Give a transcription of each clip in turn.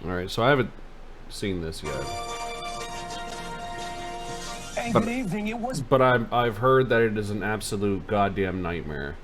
All right, so I haven't seen this yet. Hey, good evening. But I've heard that it is an absolute goddamn nightmare.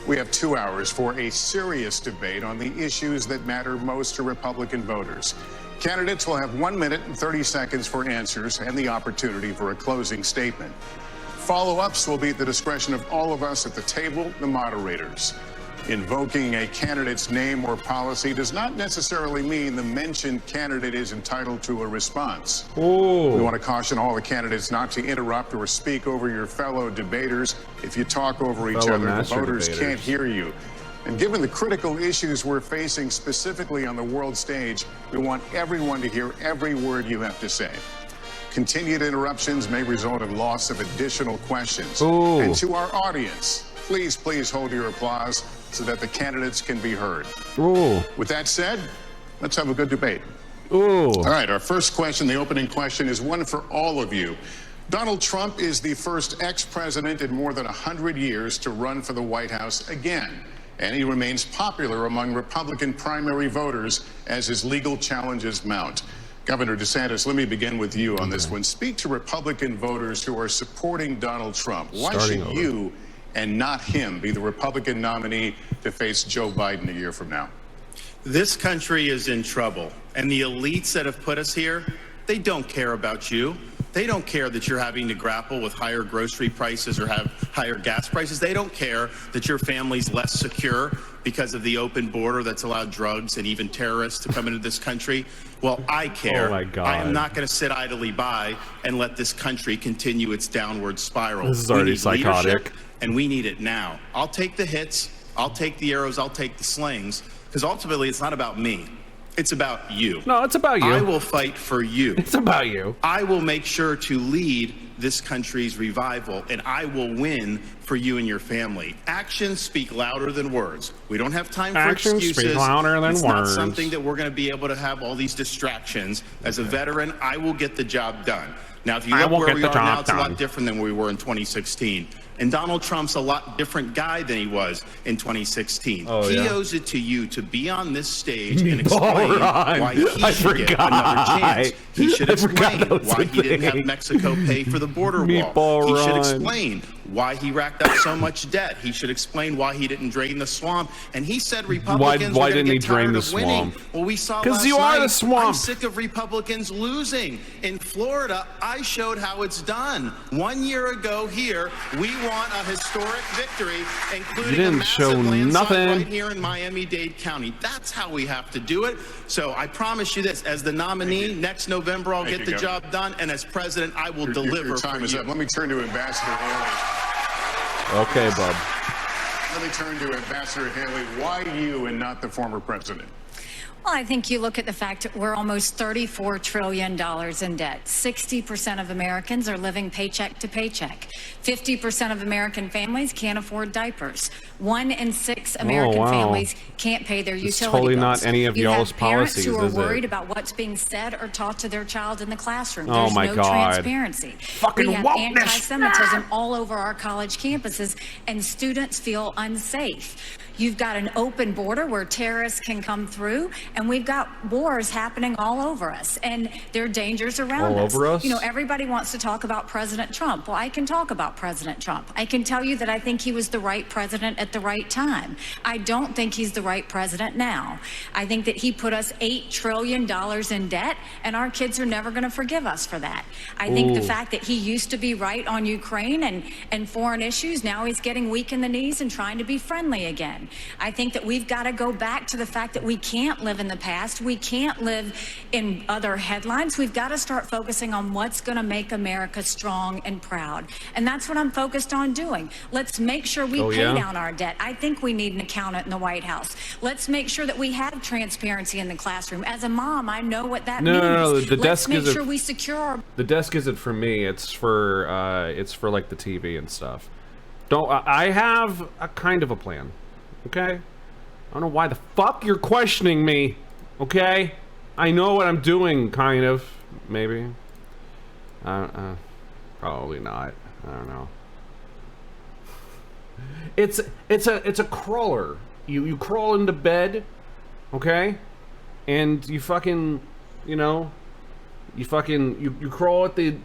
We have 2 hours for a serious debate on the issues that matter most to Republican voters. Candidates will have 1 minute and 30 seconds for answers and the opportunity for a closing statement. Follow-ups will be at the discretion of all of us at the table, the moderators. Invoking a candidate's name or policy does not necessarily mean the mentioned candidate is entitled to a response. Ooh. We want to caution all the candidates not to interrupt or speak over your fellow debaters. If you talk over each other, the voters can't hear you. And given the critical issues we're facing specifically on the world stage, we want everyone to hear every word you have to say. Continued interruptions may result in loss of additional questions. Ooh. And to our audience, please hold your applause so that the candidates can be heard. Ooh. With that said, let's have a good debate. Ooh. All right, our first question, the opening question, is one for all of you. Donald Trump is the first ex-president in more than 100 years to run for the White House again. And he remains popular among Republican primary voters as his legal challenges mount. Governor DeSantis, let me begin with you on this one. Speak to Republican voters who are supporting Donald Trump. Why should you and not him be the Republican nominee to face Joe Biden a year from now? This country is in trouble, and the elites that have put us here, they don't care about you. They don't care that you're having to grapple with higher grocery prices or have higher gas prices. They don't care that your family's less secure because of the open border that's allowed drugs and even terrorists to come into this country. Well, I care. Oh my God. I am not going to sit idly by and let this country continue its downward spiral. This is already psychotic. And we need it now. I'll take the hits, I'll take the arrows, I'll take the slings, because ultimately it's not about me. It's about you. No, it's about you. I will fight for you. It's about you. I will make sure to lead this country's revival, and I will win for you and your family. Actions speak louder than words. We don't have time for excuses. Actions speak louder than it's words. not something that we're going to be able to have all these distractions. As a veteran, I will get the job done. Now, if you look where we are now, it's a lot different than we were in 2016. And Donald Trump's a lot different guy than he was in 2016. He owes it to you to be on this stage and explain why he should get another chance. He should explain why he didn't have Mexico pay for the border wall. He should explain why he racked up so much debt. He should explain why he didn't drain the swamp. And he said Republicans why were didn't he get drain the tired of winning. swamp? Well, we saw Because last you are night, the swamp. I'm sick of Republicans losing. In Florida, I showed how it's done. 1 year ago here, we won a historic victory, including a massive landslide right here in Miami-Dade County. That's how we have to do it. So I promise you this, as the nominee, next November I'll get the job done, and as president, I will deliver your time for is you. up. Let me turn to Ambassador Haley. Okay, bub. Let me turn to Ambassador Haley. Why you and not the former president? Well, I think you look at the fact that we're almost $34 trillion in debt. 60% of Americans are living paycheck to paycheck. 50% of American families can't afford diapers. 1 in 6 American families can't pay their utility totally bills. not any of y'all's policies, You have parents who are is it? worried about what's being said or taught to their child in the classroom. Oh There's my no God. transparency. Fucking we have wokeness. anti-Semitism all over our college campuses, and students feel unsafe. You've got an open border where terrorists can come through, and we've got wars happening all over us, and there are dangers around All over us? You know, everybody wants to talk about President Trump. Well, I can talk about President Trump. I can tell you that I think he was the right president at the right time. I don't think he's the right president now. I think that he put us $8 trillion in debt, and our kids are never going to forgive us for that. I think the fact that he used to be right on Ukraine and foreign issues, now he's getting weak in the knees and trying to be friendly again. I think that we've got to go back to the fact that we can't live in the past. We can't live in other headlines. We've got to start focusing on what's going to make America strong and proud. And that's what I'm focused on doing. Let's make sure we pay down our debt. I think we need an accountant in the White House. Let's make sure that we have transparency in the classroom. As a mom, I know what that means. No, the Let's desk make isn't. sure we secure our... The desk isn't for me. It's for like the TV and stuff. I have a kind of a plan. Okay? I don't know why the fuck you're questioning me. Okay? I know what I'm doing, kind of. Maybe. Probably not. I don't know. It's a crawler. You crawl into bed, okay? And you fucking, you know, you crawl at the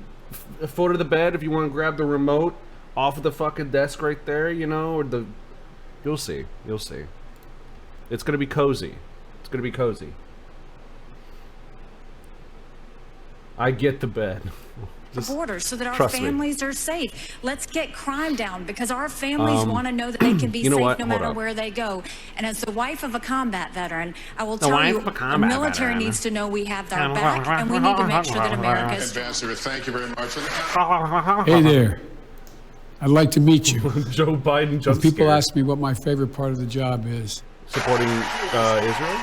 foot of the bed if you want to grab the remote off of the fucking desk right there, you know, or the... You'll see. You'll see. It's gonna be cozy. It's gonna be cozy. I get the bed. Borders so that our families are safe. Let's get crime down because our families want to know that they can be safe no matter where they go. And as the wife of a combat veteran, I will tell you, the military needs to know we have their back, and we need to make sure that America is. Ambassador, thank you very much. Hey there. I'd like to meet you. Joe Biden jump People ask me what my favorite part of the job is. Supporting Israel?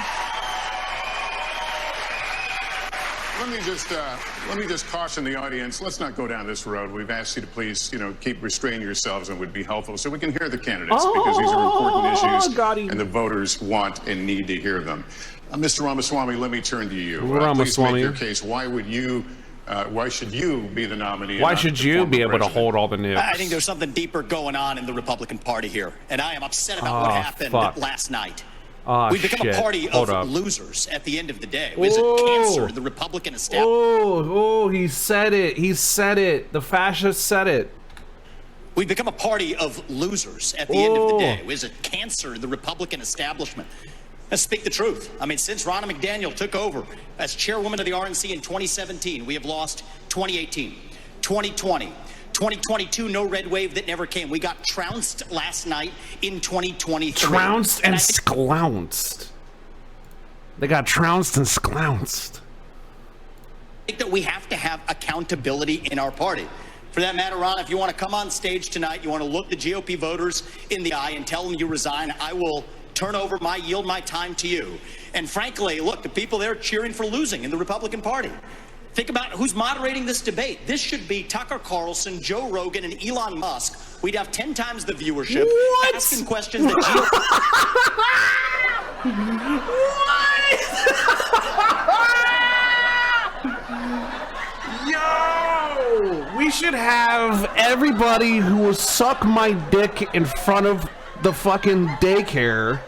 Let me just caution the audience. Let's not go down this road. We've asked you to please, you know, keep restraining yourselves and would be helpful so we can hear the candidates because these are important issues and the voters want and need to hear them. Mr. Ramaswamy, let me turn to you. Please make your case. Why should you be the nominee? Why should you be able to hold all the nukes? I think there's something deeper going on in the Republican Party here, and I am upset about what happened last night. We've become a party of losers at the end of the day. It was a cancer in the Republican establishment. Oh, he said it. He said it. The fascist said it. We've become a party of losers at the end of the day. It was a cancer in the Republican establishment. Let's speak the truth. I mean, since Ronna McDaniel took over as chairwoman of the RNC in 2017, we have lost 2018, 2020, 2022, no red wave that never came. We got trounced last night in 2023. Trounced and sklounced. They got trounced and sklounced. I think that we have to have accountability in our party. For that matter, Ron, if you want to come on stage tonight, you want to look the GOP voters in the eye and tell them you resign, I will yield my time to you. And frankly, look, the people there cheering for losing in the Republican Party. Think about who's moderating this debate. This should be Tucker Carlson, Joe Rogan, and Elon Musk. We'd have 10 times the viewership. What? Asking questions that Yo! We should have everybody who will suck my dick in front of the fucking daycare,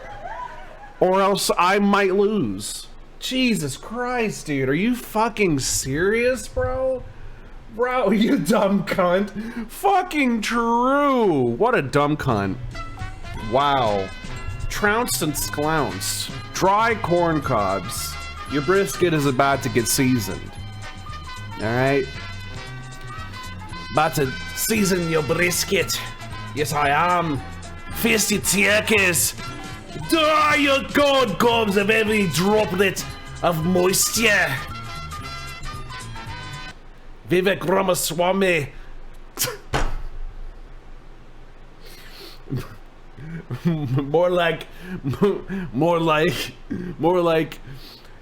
or else I might lose. Jesus Christ, dude. Are you fucking serious, bro? Bro, you dumb cunt. Fucking true. What a dumb cunt. Wow. Trounced and sklounced. Dry corn cobs. Your brisket is about to get seasoned. Alright? About to season your brisket. Yes, I am. Face your turkeys. Die your god gobs of every droplet of moisture. Vivek Ramaswamy. more like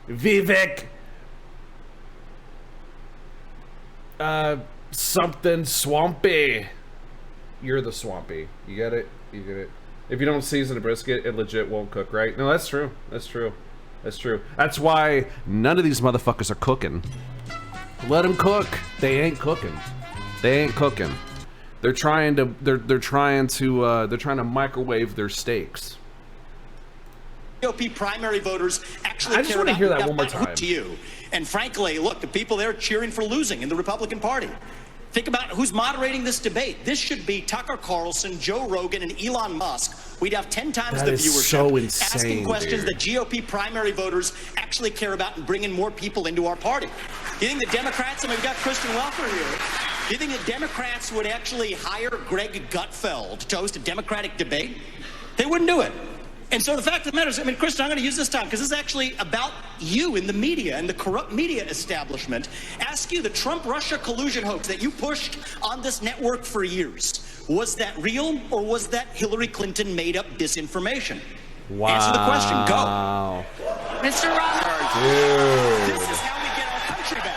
Vivek something swampy. You're the swampy. You get it? You get it? If you don't season a brisket, it legit won't cook, right? No, that's true. That's true. That's true. That's why none of these motherfuckers are cooking. Let them cook. They ain't cooking. They ain't cooking. They're trying to. They're trying to microwave their steaks. GOP primary voters actually I just want to hear that one more time. To you. And frankly, look, the people there cheering for losing in the Republican Party. Think about who's moderating this debate. This should be Tucker Carlson, Joe Rogan, and Elon Musk. We'd have 10 times the viewership. So insane, asking questions dude. that GOP primary voters actually care about and bringing more people into our party. You think the Democrats, and we've got Kristen Welker here, do you think the Democrats would actually hire Greg Gutfeld to host a Democratic debate? They wouldn't do it. And so the fact of the matter is, I mean, Kristen, I'm going to use this time because this is actually about you in the media and the corrupt media establishment. Ask you, the Trump-Russia collusion hoax that you pushed on this network for years, was that real or was that Hillary Clinton made up disinformation? Wow. Answer the question. Go. Mr. Roberts. This is how we get our country back.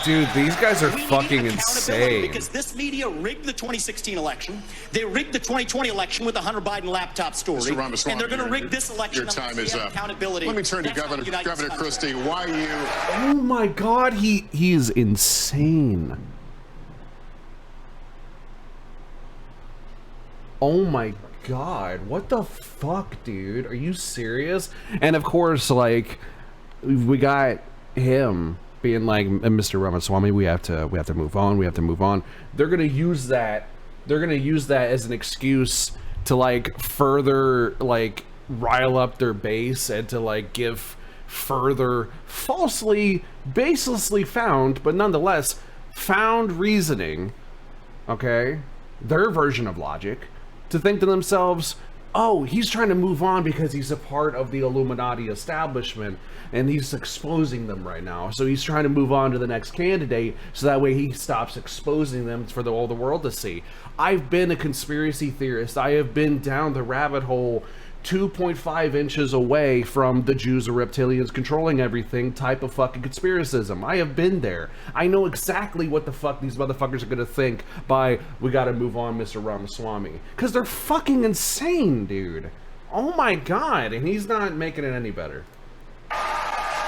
Dude, these guys are fucking insane. Because this media rigged the 2016 election. They rigged the 2020 election with the Hunter Biden laptop story. Mr. Ramaswamy, and they're going to rig this election. Your time is up. Accountability. Let me turn to Governor Christie. Why you? Oh my God, he is insane. Oh my god, what the fuck, dude? Are you serious? And of course, like, we got him being like, Mr. Ramaswamy, we have to move on, we have to move on. They're gonna use that as an excuse to like further like rile up their base and to like give further falsely, baselessly found, but nonetheless found reasoning, okay, their version of logic, to think to themselves, oh, he's trying to move on because he's a part of the Illuminati establishment and he's exposing them right now. So he's trying to move on to the next candidate so that way he stops exposing them for all the world to see. I've been a conspiracy theorist. I have been down the rabbit hole 2.5 inches away from the Jews or reptilians controlling everything type of fucking conspiracism. I have been there. I know exactly what the fuck these motherfuckers are gonna think by, we gotta move on, Mr. Ramaswamy. Because they're fucking insane, dude. Oh my god, and he's not making it any better.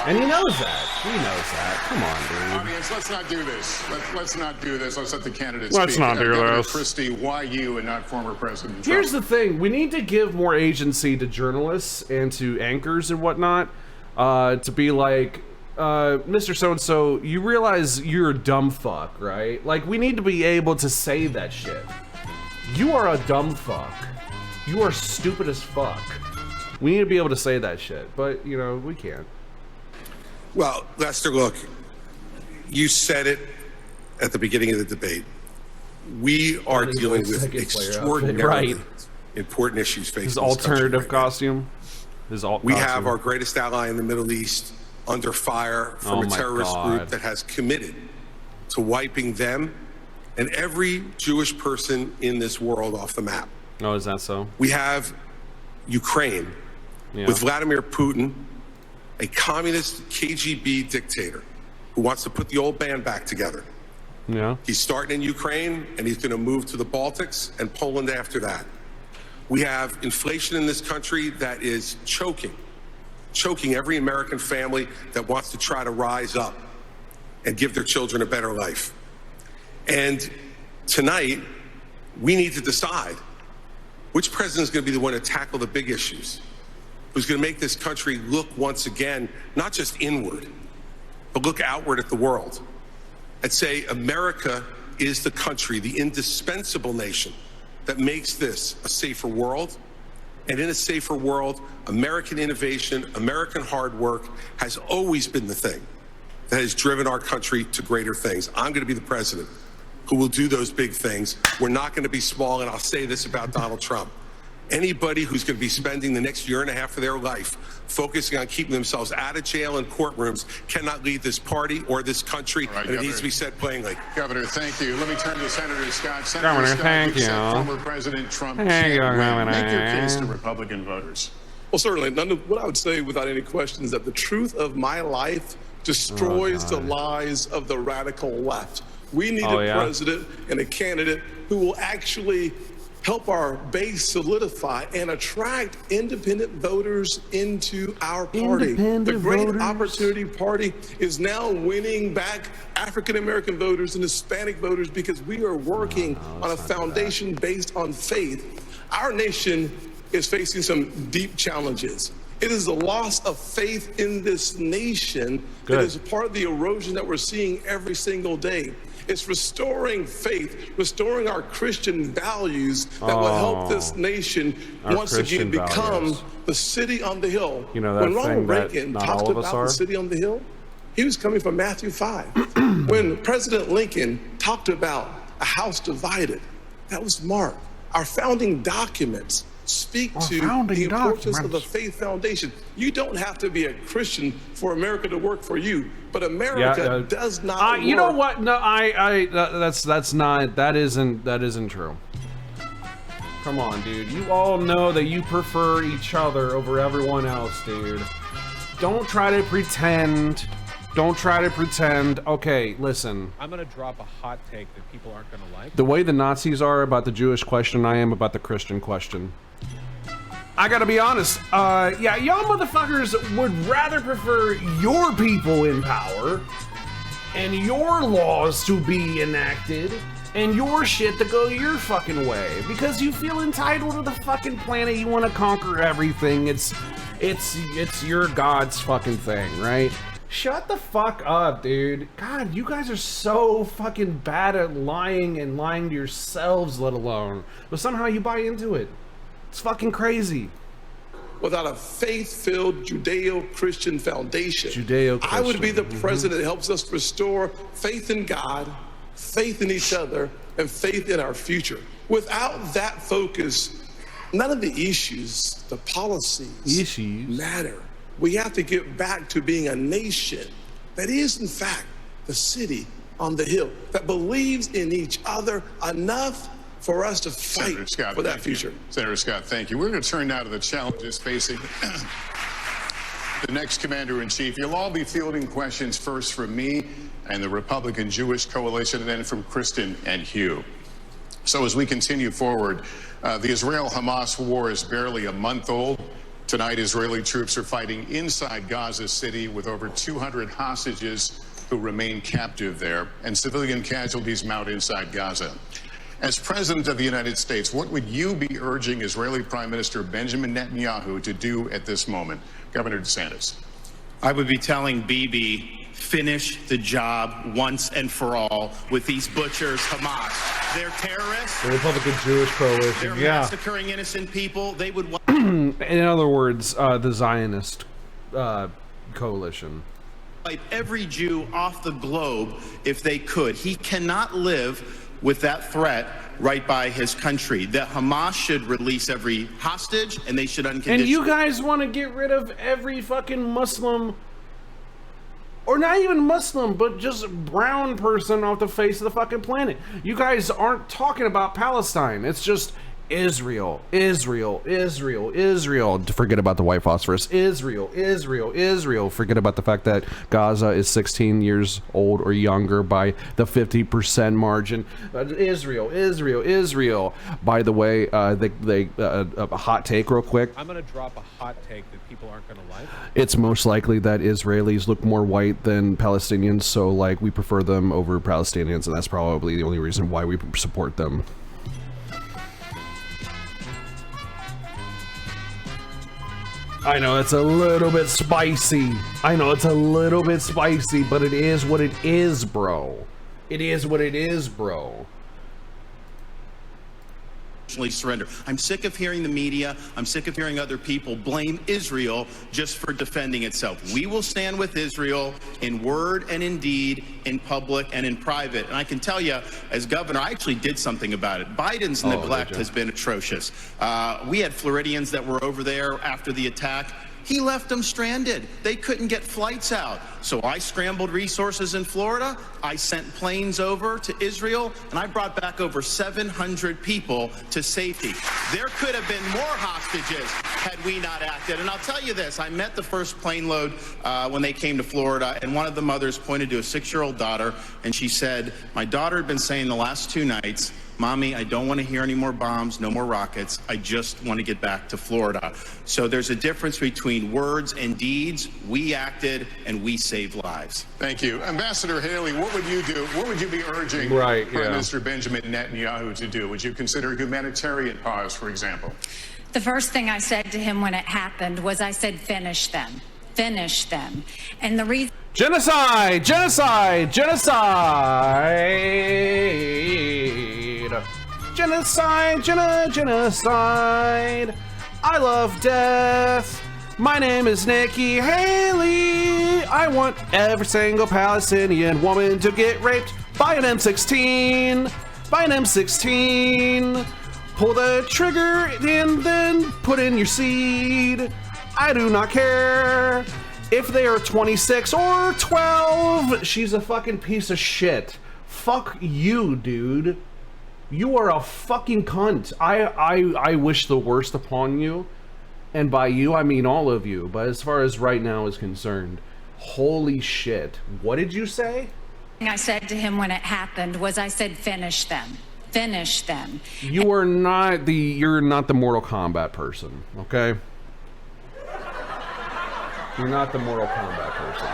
And he knows that. He knows that. Come on, dude. Audience, let's not do this. Let's not do this. Let's let the candidates speak. Let's not do this. Christie, why you and not former President Trump? Here's the thing. We need to give more agency to journalists and to anchors and whatnot. To be like, Mr. So-and-so, you realize you're a dumb fuck, right? Like, we need to be able to say that shit. You are a dumb fuck. You are stupid as fuck. We need to be able to say that shit. But, you know, we can't. Well, Lester, look, you said it at the beginning of the debate. We are dealing with extraordinarily important issues facing his alternative costume. We have our greatest ally in the Middle East under fire from a terrorist group that has committed to wiping them and every Jewish person in this world off the map. Oh, is that so? We have Ukraine with Vladimir Putin, a communist KGB dictator who wants to put the old band back together. Yeah. He's starting in Ukraine and he's going to move to the Baltics and Poland after that. We have inflation in this country that is choking every American family that wants to try to rise up and give their children a better life. And tonight, we need to decide which president is going to be the one to tackle the big issues, who's going to make this country look once again, not just inward, but look outward at the world and say America is the country, the indispensable nation that makes this a safer world. And in a safer world, American innovation, American hard work has always been the thing that has driven our country to greater things. I'm going to be the president who will do those big things. We're not going to be small, and I'll say this about Donald Trump. Anybody who's going to be spending the next year and a half of their life focusing on keeping themselves out of jail and courtrooms cannot lead this party or this country, and it needs to be said plainly. Governor, thank you. Let me turn to Senator Scott. Governor, Scott, thank you. Former President Trump Thank you, Governor. Make your case to Republican voters. Well, certainly. What I would say without any question is that the truth of my life destroys the lies of the radical left. We need a president and a candidate who will actually help our base solidify and attract independent voters into our party. The Great Opportunity Party is now winning back African-American voters and Hispanic voters because we are working on a foundation based on faith. Our nation is facing some deep challenges. It is the loss of faith in this nation that is part of the erosion that we're seeing every single day. It's restoring faith, restoring our Christian values that will help this nation once again become the city on the hill. You know, that when Ronald Reagan talked about the city on the hill, he was coming from Matthew 5. When President Lincoln talked about a house divided, that was Mark. Our founding documents speak to the importance of the faith foundation. You don't have to be a Christian for America to work for you, but America does not. You know what? No, that isn't true. Come on, dude. You all know that you prefer each other over everyone else, dude. Don't try to pretend. Don't try to pretend. Okay, listen. I'm gonna drop a hot take that people aren't gonna like. The way the Nazis are about the Jewish question, I am about the Christian question. I gotta be honest, yeah, y'all motherfuckers would rather prefer your people in power and your laws to be enacted and your shit to go your fucking way because you feel entitled to the fucking planet. You want to conquer everything. It's your God's fucking thing, right? Shut the fuck up, dude. God, you guys are so fucking bad at lying and lying to yourselves, let alone. But somehow you buy into it. It's fucking crazy. Without a faith-filled Judeo-Christian foundation, Judeo-Christian. I would be the president that helps us restore faith in God, faith in each other, and faith in our future. Without that focus, none of the issues, the policies matter. We have to get back to being a nation that is, in fact, the city on the hill, that believes in each other enough for us to fight for that future. Senator Scott, thank you. We're going to turn now to the challenges facing the next commander-in-chief. You'll all be fielding questions first from me and the Republican Jewish Coalition, and then from Kristen and Hugh. So as we continue forward, the Israel-Hamas war is barely a month old. Tonight, Israeli troops are fighting inside Gaza City with over 200 hostages who remain captive there, and civilian casualties mount inside Gaza. As President of the United States, what would you be urging Israeli Prime Minister Benjamin Netanyahu to do at this moment? Governor DeSantis. I would be telling Bibi, finish the job once and for all with these butchers, Hamas. They're terrorists. The Republican Jewish Coalition, They're massacring innocent people. They would... In other words, the Zionist coalition. Wipe every Jew off the globe if they could. He cannot live with that threat right by his country. That Hamas should release every hostage, and they should unconditionally... And you guys want to get rid of every fucking Muslim, or not even Muslim, but just brown person off the face of the fucking planet. You guys aren't talking about Palestine. It's just Israel, Israel, Israel, Israel. Forget about the white phosphorus. Israel, Israel, Israel. Forget about the fact that Gaza is 16 years old or younger by the 50% margin. Israel, Israel, Israel. By the way, a hot take real quick. I'm gonna drop a hot take that people aren't gonna like. It's most likely that Israelis look more white than Palestinians, so like we prefer them over Palestinians, and that's probably the only reason why we support them. I know it's a little bit spicy. I know it's a little bit spicy, but it is what it is, bro. It is what it is, bro. Surrender. I'm sick of hearing the media. I'm sick of hearing other people blame Israel just for defending itself. We will stand with Israel in word and in deed, in public and in private. And I can tell you, as governor, I actually did something about it. Biden's neglect has been atrocious. We had Floridians that were over there after the attack. He left them stranded. They couldn't get flights out. So I scrambled resources in Florida. I sent planes over to Israel, and I brought back over 700 people to safety. There could have been more hostages had we not acted. And I'll tell you this, I met the first plane load when they came to Florida, and one of the mothers pointed to a 6-year-old daughter, and she said, my daughter had been saying the last 2 nights, Mommy, I don't want to hear any more bombs, no more rockets. I just want to get back to Florida. So there's a difference between words and deeds. We acted and we saved lives. Thank you. Ambassador Haley, what would you do? What would you be urging Prime Minister Benjamin Netanyahu to do? Would you consider a humanitarian pause, for example? The first thing I said to him when it happened was I said, finish them. Finish them. And the reason... Genocide! Genocide! Genocide! Genocide! Genocide! I love death! My name is Nikki Haley! I want every single Palestinian woman to get raped by an M16! By an M16! Pull the trigger and then put in your seed! I do not care if they are 26 or 12. She's a fucking piece of shit. Fuck you, dude. You are a fucking cunt. I wish the worst upon you. And by you, I mean all of you. But as far as right now is concerned, holy shit. What did you say? I said to him when it happened was I said, finish them. Finish them. You're not the Mortal Kombat person, okay? You're not the Mortal Kombat person.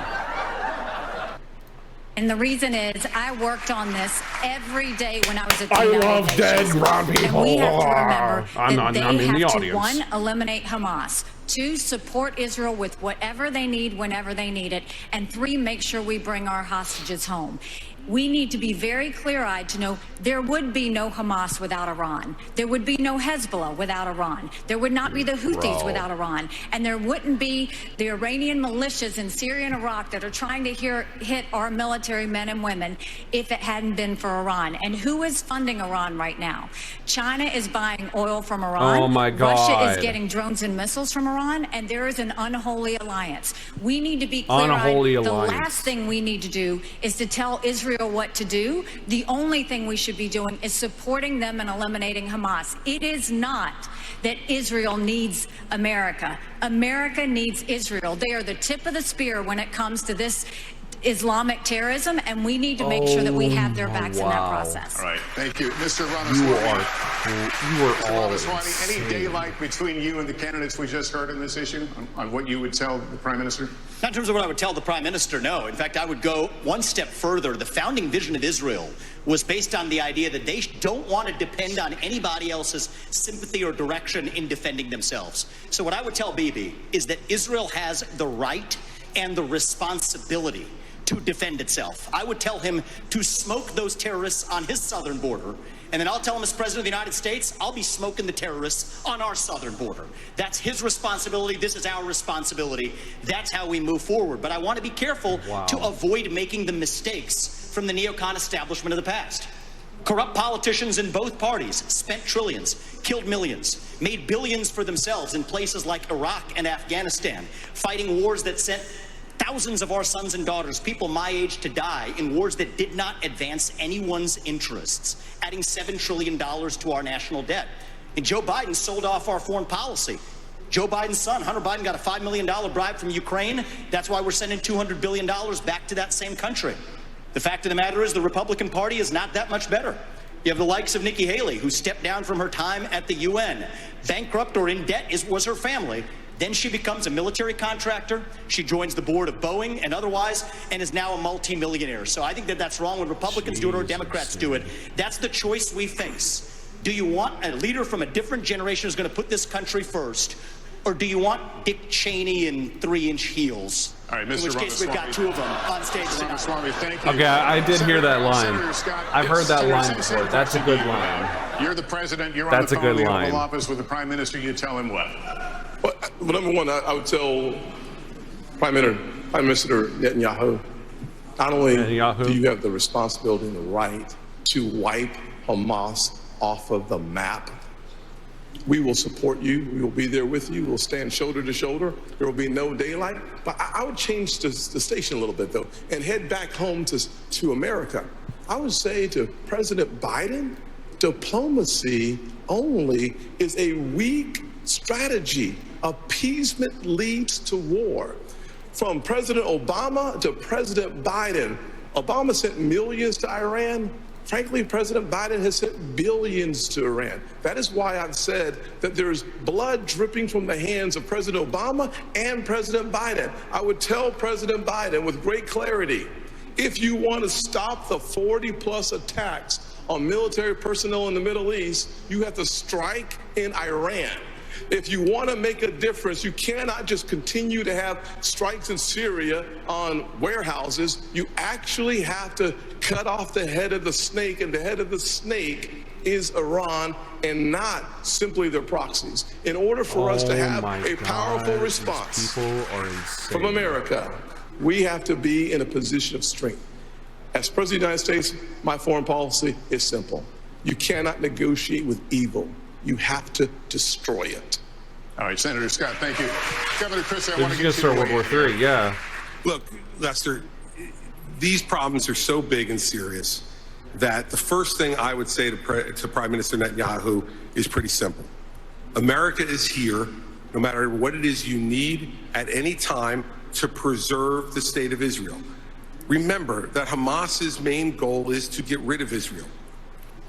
And the reason is I worked on this every day when I was at the I United love Nations. dead brown people. And we have to remember that they I'm in the have to, audience. 1, eliminate Hamas, 2, support Israel with whatever they need whenever they need it, and 3, make sure we bring our hostages home. We need to be very clear-eyed to know there would be no Hamas without Iran. There would be no Hezbollah without Iran. There would not be the Houthis without Iran. And there wouldn't be the Iranian militias in Syria and Iraq that are trying to hit our military men and women if it hadn't been for Iran. And who is funding Iran right now? China is buying oil from Iran. Oh my God. Russia is getting drones and missiles from Iran. And there is an unholy alliance. We need to be clear-eyed. Unholy The alliance. last thing we need to do is to tell Israel what to do. The only thing we should be doing is supporting them and eliminating Hamas. It is not that Israel needs America. America needs Israel. They are the tip of the spear when it comes to this Islamic terrorism, and we need to make sure that we have their backs in that process. All right, thank you. Mr. Ramaswamy. You are all Ramaswamy, any daylight between you and the candidates we just heard in this issue on what you would tell the Prime Minister? Not in terms of what I would tell the Prime Minister, no. In fact, I would go one step further. The founding vision of Israel was based on the idea that they don't want to depend on anybody else's sympathy or direction in defending themselves. So what I would tell Bibi is that Israel has the right and the responsibility to defend itself. I would tell him to smoke those terrorists on his southern border, and then I'll tell him as President of the United States, I'll be smoking the terrorists on our southern border. That's his responsibility. This is our responsibility. That's how we move forward. But I want to be careful to avoid making the mistakes from the neocon establishment of the past. Corrupt politicians in both parties spent trillions, killed millions, made billions for themselves in places like Iraq and Afghanistan, fighting wars that sent thousands of our sons and daughters, people my age, to die in wars that did not advance anyone's interests, adding $7 trillion to our national debt. And Joe Biden sold off our foreign policy. Joe Biden's son, Hunter Biden, got a $5 million bribe from Ukraine. That's why we're sending $200 billion back to that same country. The fact of the matter is the Republican Party is not that much better. You have the likes of Nikki Haley, who stepped down from her time at the UN. Bankrupt or in debt was her family. Then she becomes a military contractor. She joins the board of Boeing and otherwise, and is now a multimillionaire. So I think that that's wrong when Republicans do it or Democrats do it. That's the choice we face. Do you want a leader from a different generation who's going to put this country first? Or do you want Dick Cheney in 3-inch heels? All right, Mr. In which case, we've got 2 of them on stage. Ramaswamy, thank you. Okay, I did hear that line. I've heard that line before. That's a good line. You're the president. You're That's a on the phone good in the line. Oval Office with the Prime Minister. You tell him what? Well, number one, I would tell Prime Minister Netanyahu, not only do you have the responsibility and the right to wipe Hamas off of the map, we will support you. We will be there with you. We'll stand shoulder to shoulder. There will be no daylight. But I would change the station a little bit, though, and head back home to America. I would say to President Biden, diplomacy only is a weak strategy. Appeasement leads to war. From President Obama to President Biden, Obama sent millions to Iran. Frankly, President Biden has sent billions to Iran. That is why I've said that there's blood dripping from the hands of President Obama and President Biden. I would tell President Biden with great clarity, if you want to stop the 40+ attacks on military personnel in the Middle East, you have to strike in Iran. If you want to make a difference, you cannot just continue to have strikes in Syria on warehouses. You actually have to cut off the head of the snake, and the head of the snake is Iran and not simply their proxies. In order for us to have a powerful response from America, we have to be in a position of strength. As President of the United States, my foreign policy is simple. You cannot negotiate with evil. You have to destroy it. All right, Senator Scott, thank you. Governor Christie, I want to get start World War III, yeah. Look, Lester, these problems are so big and serious that the first thing I would say to Prime Minister Netanyahu is pretty simple. America is here, no matter what it is you need at any time, to preserve the state of Israel. Remember that Hamas's main goal is to get rid of Israel,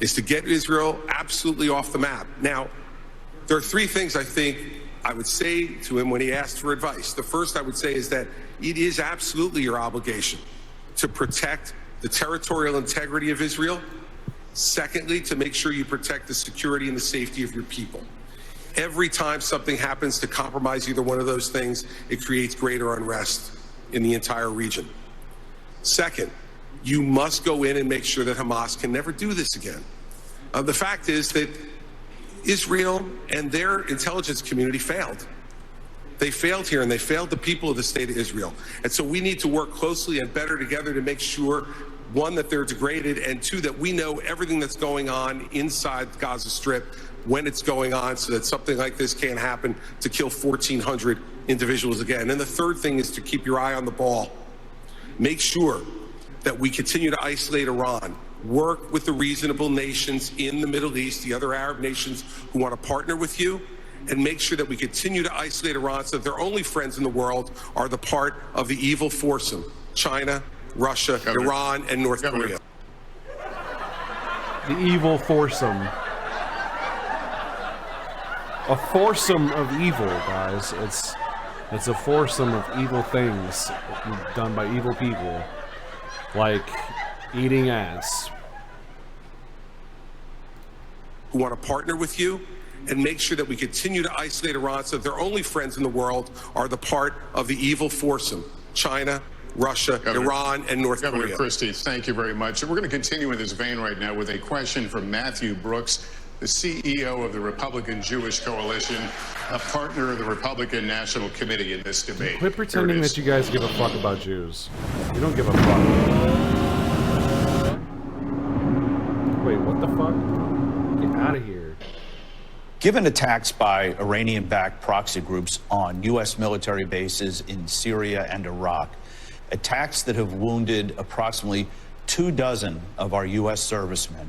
is to get Israel absolutely off the map. Now, there are 3 things I think I would say to him when he asked for advice. The first I would say is that it is absolutely your obligation to protect the territorial integrity of Israel. Secondly, to make sure you protect the security and the safety of your people. Every time something happens to compromise either one of those things, it creates greater unrest in the entire region. Second, you must go in and make sure that Hamas can never do this again. The fact is that Israel and their intelligence community failed. They failed here, and they failed the people of the state of Israel. And so we need to work closely and better together to make sure, one, that they're degraded, and two, that we know everything that's going on inside the Gaza Strip when it's going on, so that something like this can't happen to kill 1,400 individuals again. And the third thing is to keep your eye on the ball. Make sure that we continue to isolate Iran, work with the reasonable nations in the Middle East, the other Arab nations who want to partner with you, and make sure that we continue to isolate Iran so that their only friends in the world are the part of the evil foursome: China, Russia, Iran, and North Korea. The evil foursome. A foursome of evil, guys. It's a foursome of evil things done by evil people. Like eating ass. Who want to partner with you and make sure that we continue to isolate Iran so that their only friends in the world are the part of the evil foursome: China, Russia, Iran, and North Korea. Governor Christie, thank you very much. And we're going to continue in this vein right now with a question from Matthew Brooks, the CEO of the Republican Jewish Coalition, a partner of the Republican National Committee in this debate. Quit pretending that you guys give a fuck about Jews. You don't give a fuck. Wait, what the fuck? Get out of here. Given attacks by Iranian-backed proxy groups on U.S. military bases in Syria and Iraq, attacks that have wounded approximately 24 of our U.S. servicemen,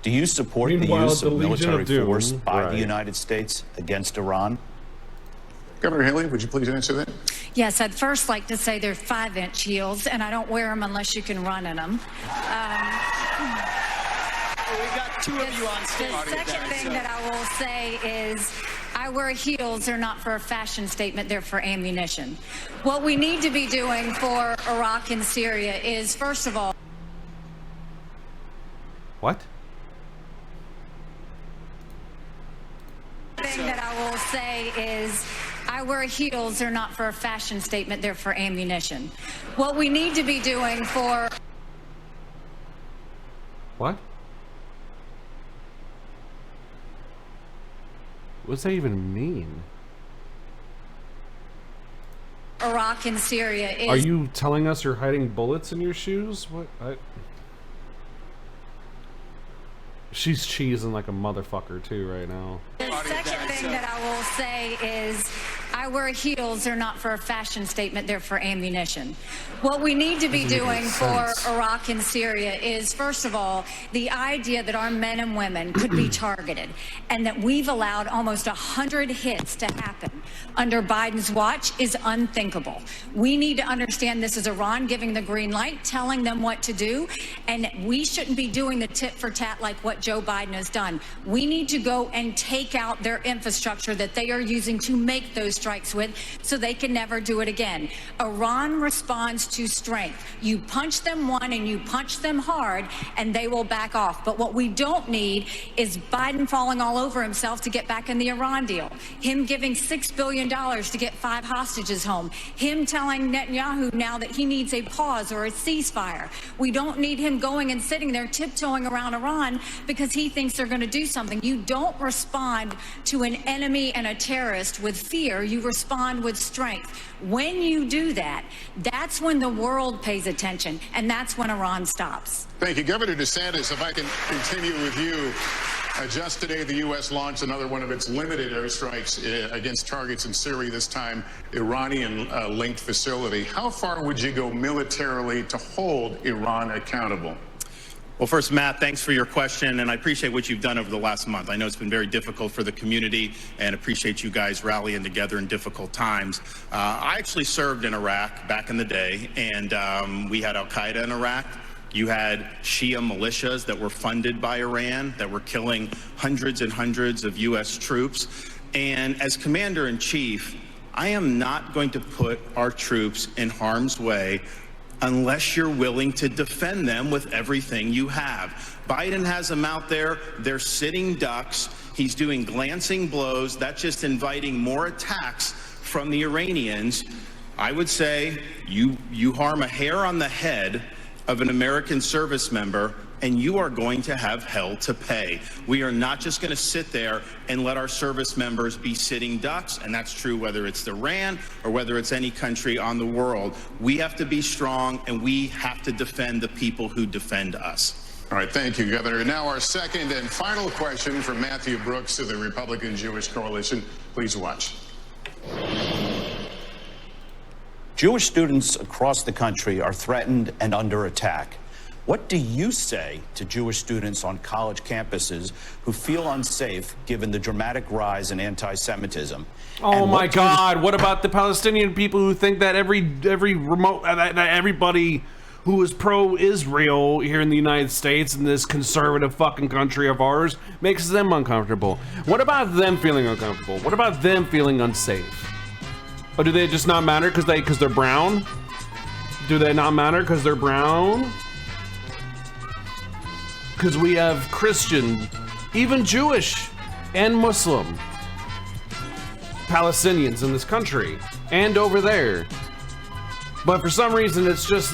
do you support the use of military force by the United States against Iran? Governor Haley, would you please answer that? Yes, I'd first like to say they're 5-inch heels, and I don't wear them unless you can run in them. We've got two of you on stage. The second thing that I will say is I wear heels. They're not for a fashion statement. They're for ammunition. What we need to be doing for Iraq and Syria is, first of all... What? The thing that I will say is I wear heels. They're not for a fashion statement. They're for ammunition. What we need to be doing for... What? What's that even mean? Iraq and Syria is... Are you telling us you're hiding bullets in your shoes? What? She's cheesing like a motherfucker too right now. The second thing that I will say is I wear heels. They're not for a fashion statement. They're for ammunition. What we need to be doing for Iraq and Syria is, first of all, the idea that our men and women could be targeted and that we've allowed almost 100 hits to happen under Biden's watch is unthinkable. We need to understand this is Iran giving the green light, telling them what to do, and we shouldn't be doing the tit for tat like what Joe Biden has done. We need to go and take out their infrastructure that they are using to make those strikes with so they can never do it again. Iran responds to strength. You punch them one and you punch them hard and they will back off. But what we don't need is Biden falling all over himself to get back in the Iran deal. Him giving $6 billion to get 5 hostages home. Him telling Netanyahu now that he needs a pause or a ceasefire. We don't need him going and sitting there tiptoeing around Iran because he thinks they're going to do something. You don't respond to an enemy and a terrorist with fear. You respond with strength. When you do that, that's when the world pays attention, and that's when Iran stops. Thank you. Governor DeSantis, if I can continue with you. Just today, the U.S. launched another one of its limited airstrikes against targets in Syria, this time Iranian-linked facility. How far would you go militarily to hold Iran accountable? Well, first, Matt, thanks for your question, and I appreciate what you've done over the last month. I know it's been very difficult for the community, and appreciate you guys rallying together in difficult times. I actually served in Iraq back in the day, and we had al-Qaeda in Iraq. You had Shia militias that were funded by Iran that were killing hundreds and hundreds of U.S. troops. And as Commander-in-Chief, I am not going to put our troops in harm's way unless you're willing to defend them with everything you have. Biden has them out there. They're sitting ducks. He's doing glancing blows. That's just inviting more attacks from the Iranians. I would say you harm a hair on the head of an American service member, and you are going to have hell to pay. We are not just going to sit there and let our service members be sitting ducks, and that's true whether it's Iran or whether it's any country on the world. We have to be strong, and we have to defend the people who defend us. All right, thank you, Governor. Now our second and final question from Matthew Brooks of the Republican Jewish Coalition. Please watch. Jewish students across the country are threatened and under attack. What do you say to Jewish students on college campuses who feel unsafe given the dramatic rise in anti-Semitism? Oh my God! What about the Palestinian people who think that everybody who is pro-Israel here in the United States, in this conservative fucking country of ours, makes them uncomfortable? What about them feeling uncomfortable? What about them feeling unsafe? Or do they just not matter because they're brown? Do they not matter because they're brown? Because we have Christian, even Jewish, and Muslim Palestinians in this country and over there. But for some reason, it's just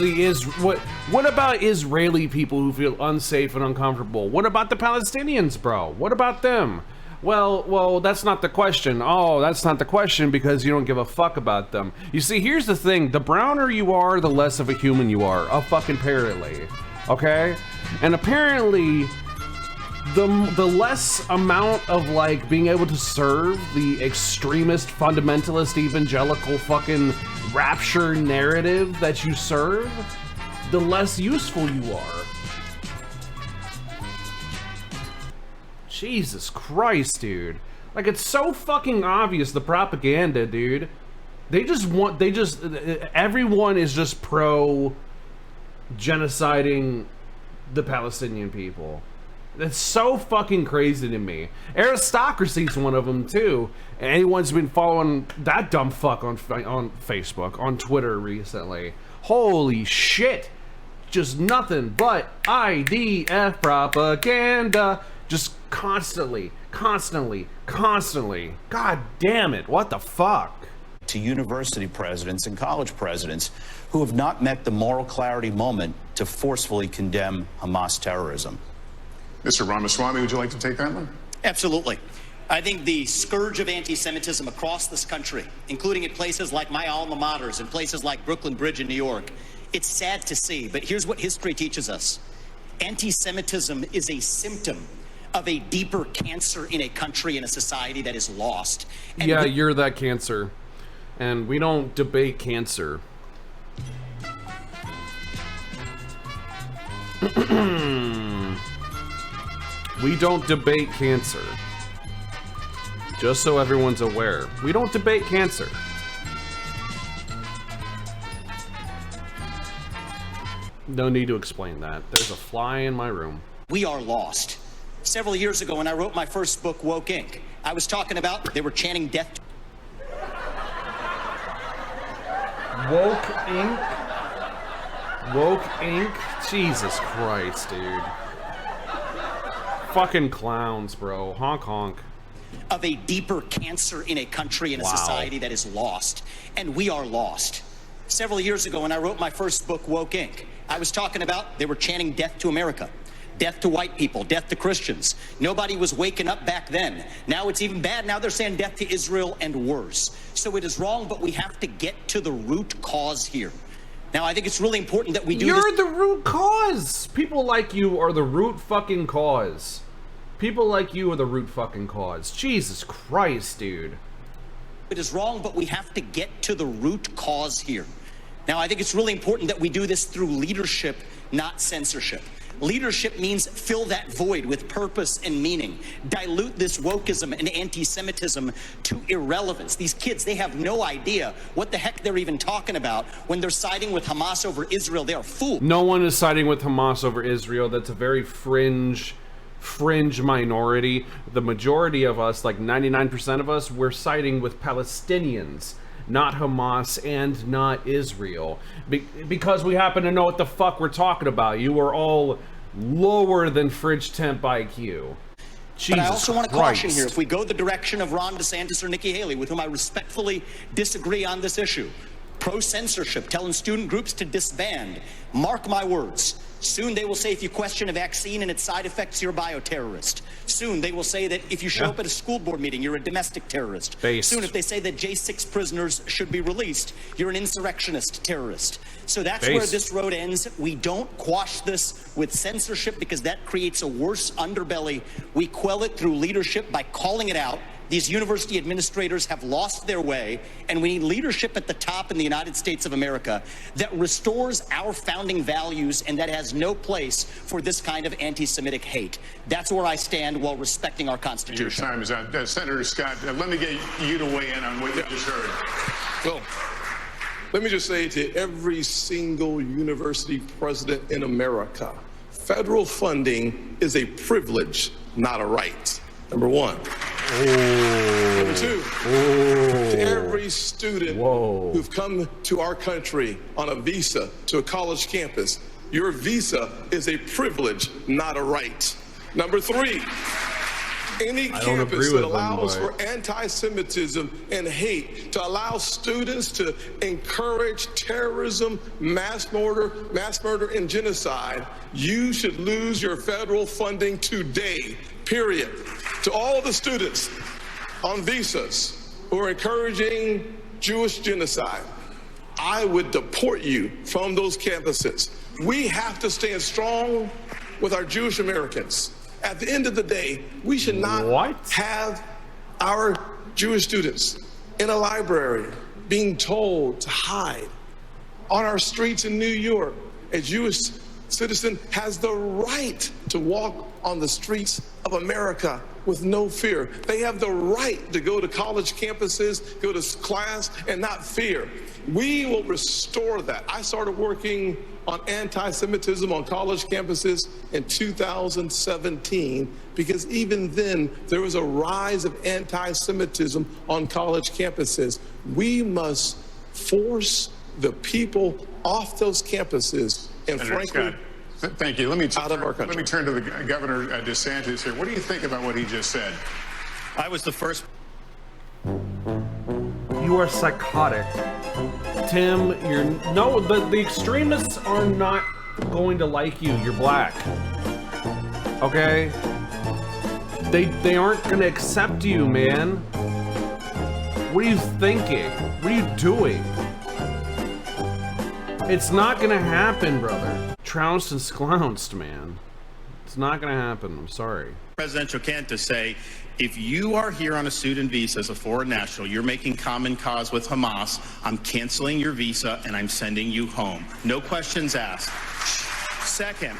what about Israeli people who feel unsafe and uncomfortable? What about the Palestinians, bro? What about them? Well, that's not the question. Oh, that's not the question because you don't give a fuck about them. You see, here's the thing. The browner you are, the less of a human you are. Apparently. Okay? And apparently, the less amount of, like, being able to serve the extremist, fundamentalist, evangelical fucking rapture narrative that you serve, the less useful you are. Jesus Christ, dude. Like, it's so fucking obvious, the propaganda, dude. Everyone is just pro-genociding the Palestinian people. It's so fucking crazy to me. Aristocracy's one of them, too. Anyone's been following that dumb fuck on Facebook, on Twitter recently. Holy shit. Just nothing but IDF propaganda. Just constantly. God damn it, what the fuck? To university presidents and college presidents who have not met the moral clarity moment to forcefully condemn Hamas terrorism. Mr. Ramaswamy, would you like to take that one? Absolutely. I think the scourge of anti-Semitism across this country, including at places like my alma maters and places like Brooklyn Bridge in New York, it's sad to see, but here's what history teaches us. Anti-Semitism is a symptom of a deeper cancer in a country and a society that is lost. And yeah, you're that cancer. And we don't debate cancer. We don't debate cancer. Just so everyone's aware. We don't debate cancer. No need to explain that. There's a fly in my room. We are lost. Several years ago when I wrote my first book, Woke Inc., I was talking about they were chanting death. Woke Inc? Woke Inc? Jesus Christ, dude. Fucking clowns, bro. Honk honk. Of a deeper cancer in a country and a society that is lost. And we are lost. Several years ago when I wrote my first book, Woke Inc., I was talking about they were chanting death to America. Death to white people, death to Christians. Nobody was waking up back then. Now it's even bad. Now they're saying death to Israel and worse. So it is wrong, but we have to get to the root cause here. Now, I think it's really important that we do You're the root cause! People like you are the root fucking cause. People like you are the root fucking cause. Jesus Christ, dude. It is wrong, but we have to get to the root cause here. Now, I think it's really important that we do this through leadership, not censorship. Leadership means fill that void with purpose and meaning. Dilute this wokeism and anti-Semitism to irrelevance. These kids, they have no idea what the heck they're even talking about when they're siding with Hamas over Israel. They are fools. No one is siding with Hamas over Israel. That's a very fringe minority. The majority of us, like 99% of us, we're siding with Palestinians. not Hamas, and not Israel. Because we happen to know what the fuck we're talking about. You are all lower than fridge temp IQ. Jesus but I also want to Christ. caution here, if we go the direction of Ron DeSantis or Nikki Haley, with whom I respectfully disagree on this issue, pro-censorship, telling student groups to disband, mark my words, soon they will say if you question a vaccine and its side effects, you're a bioterrorist. Soon they will say that if you show up at a school board meeting, you're a domestic terrorist. Soon if they say that J6 prisoners should be released, you're an insurrectionist terrorist. So that's where this road ends. We don't quash this with censorship because that creates a worse underbelly. We quell it through leadership by calling it out. These university administrators have lost their way, and we need leadership at the top in the United States of America that restores our founding values and that has no place for this kind of anti-Semitic hate. That's where I stand while respecting our Constitution. Your time is up. Senator Scott, let me get you to weigh in on what you just heard. Well, let me just say to every single university president in America, federal funding is a privilege, not a right. Number one. Number two, to every student who've come to our country on a visa to a college campus, your visa is a privilege, not a right. Number three, any campus that allows for anti-Semitism and hate, to allow students to encourage terrorism, mass murder, and genocide, you should lose your federal funding today, period. To all the students on visas who are encouraging Jewish genocide, I would deport you from those campuses. We have to stand strong with our Jewish Americans. At the end of the day, we should not have our Jewish students in a library being told to hide. On our streets in New York, a Jewish citizen has the right to walk on the streets of America with no fear. They have the right to go to college campuses, go to class, and not fear. We will restore that. I started working on anti-Semitism on college campuses in 2017 because even then there was a rise of anti-Semitism on college campuses. We must force the people off those campuses and Senator frankly, Scott, thank you. Let me out of our country. Let me turn to the Governor DeSantis here. What do you think about what he just said? I was the first. You are psychotic. Tim, the extremists are not going to like you. You're black. Okay? They aren't gonna accept you, man. What are you thinking? What are you doing? It's not gonna happen, brother. Trounced and sclounced, man. It's not gonna happen. I'm sorry. Presidential candidate to say, if you are here on a student visa as a foreign national, you're making common cause with Hamas, I'm canceling your visa and I'm sending you home. No questions asked. Second,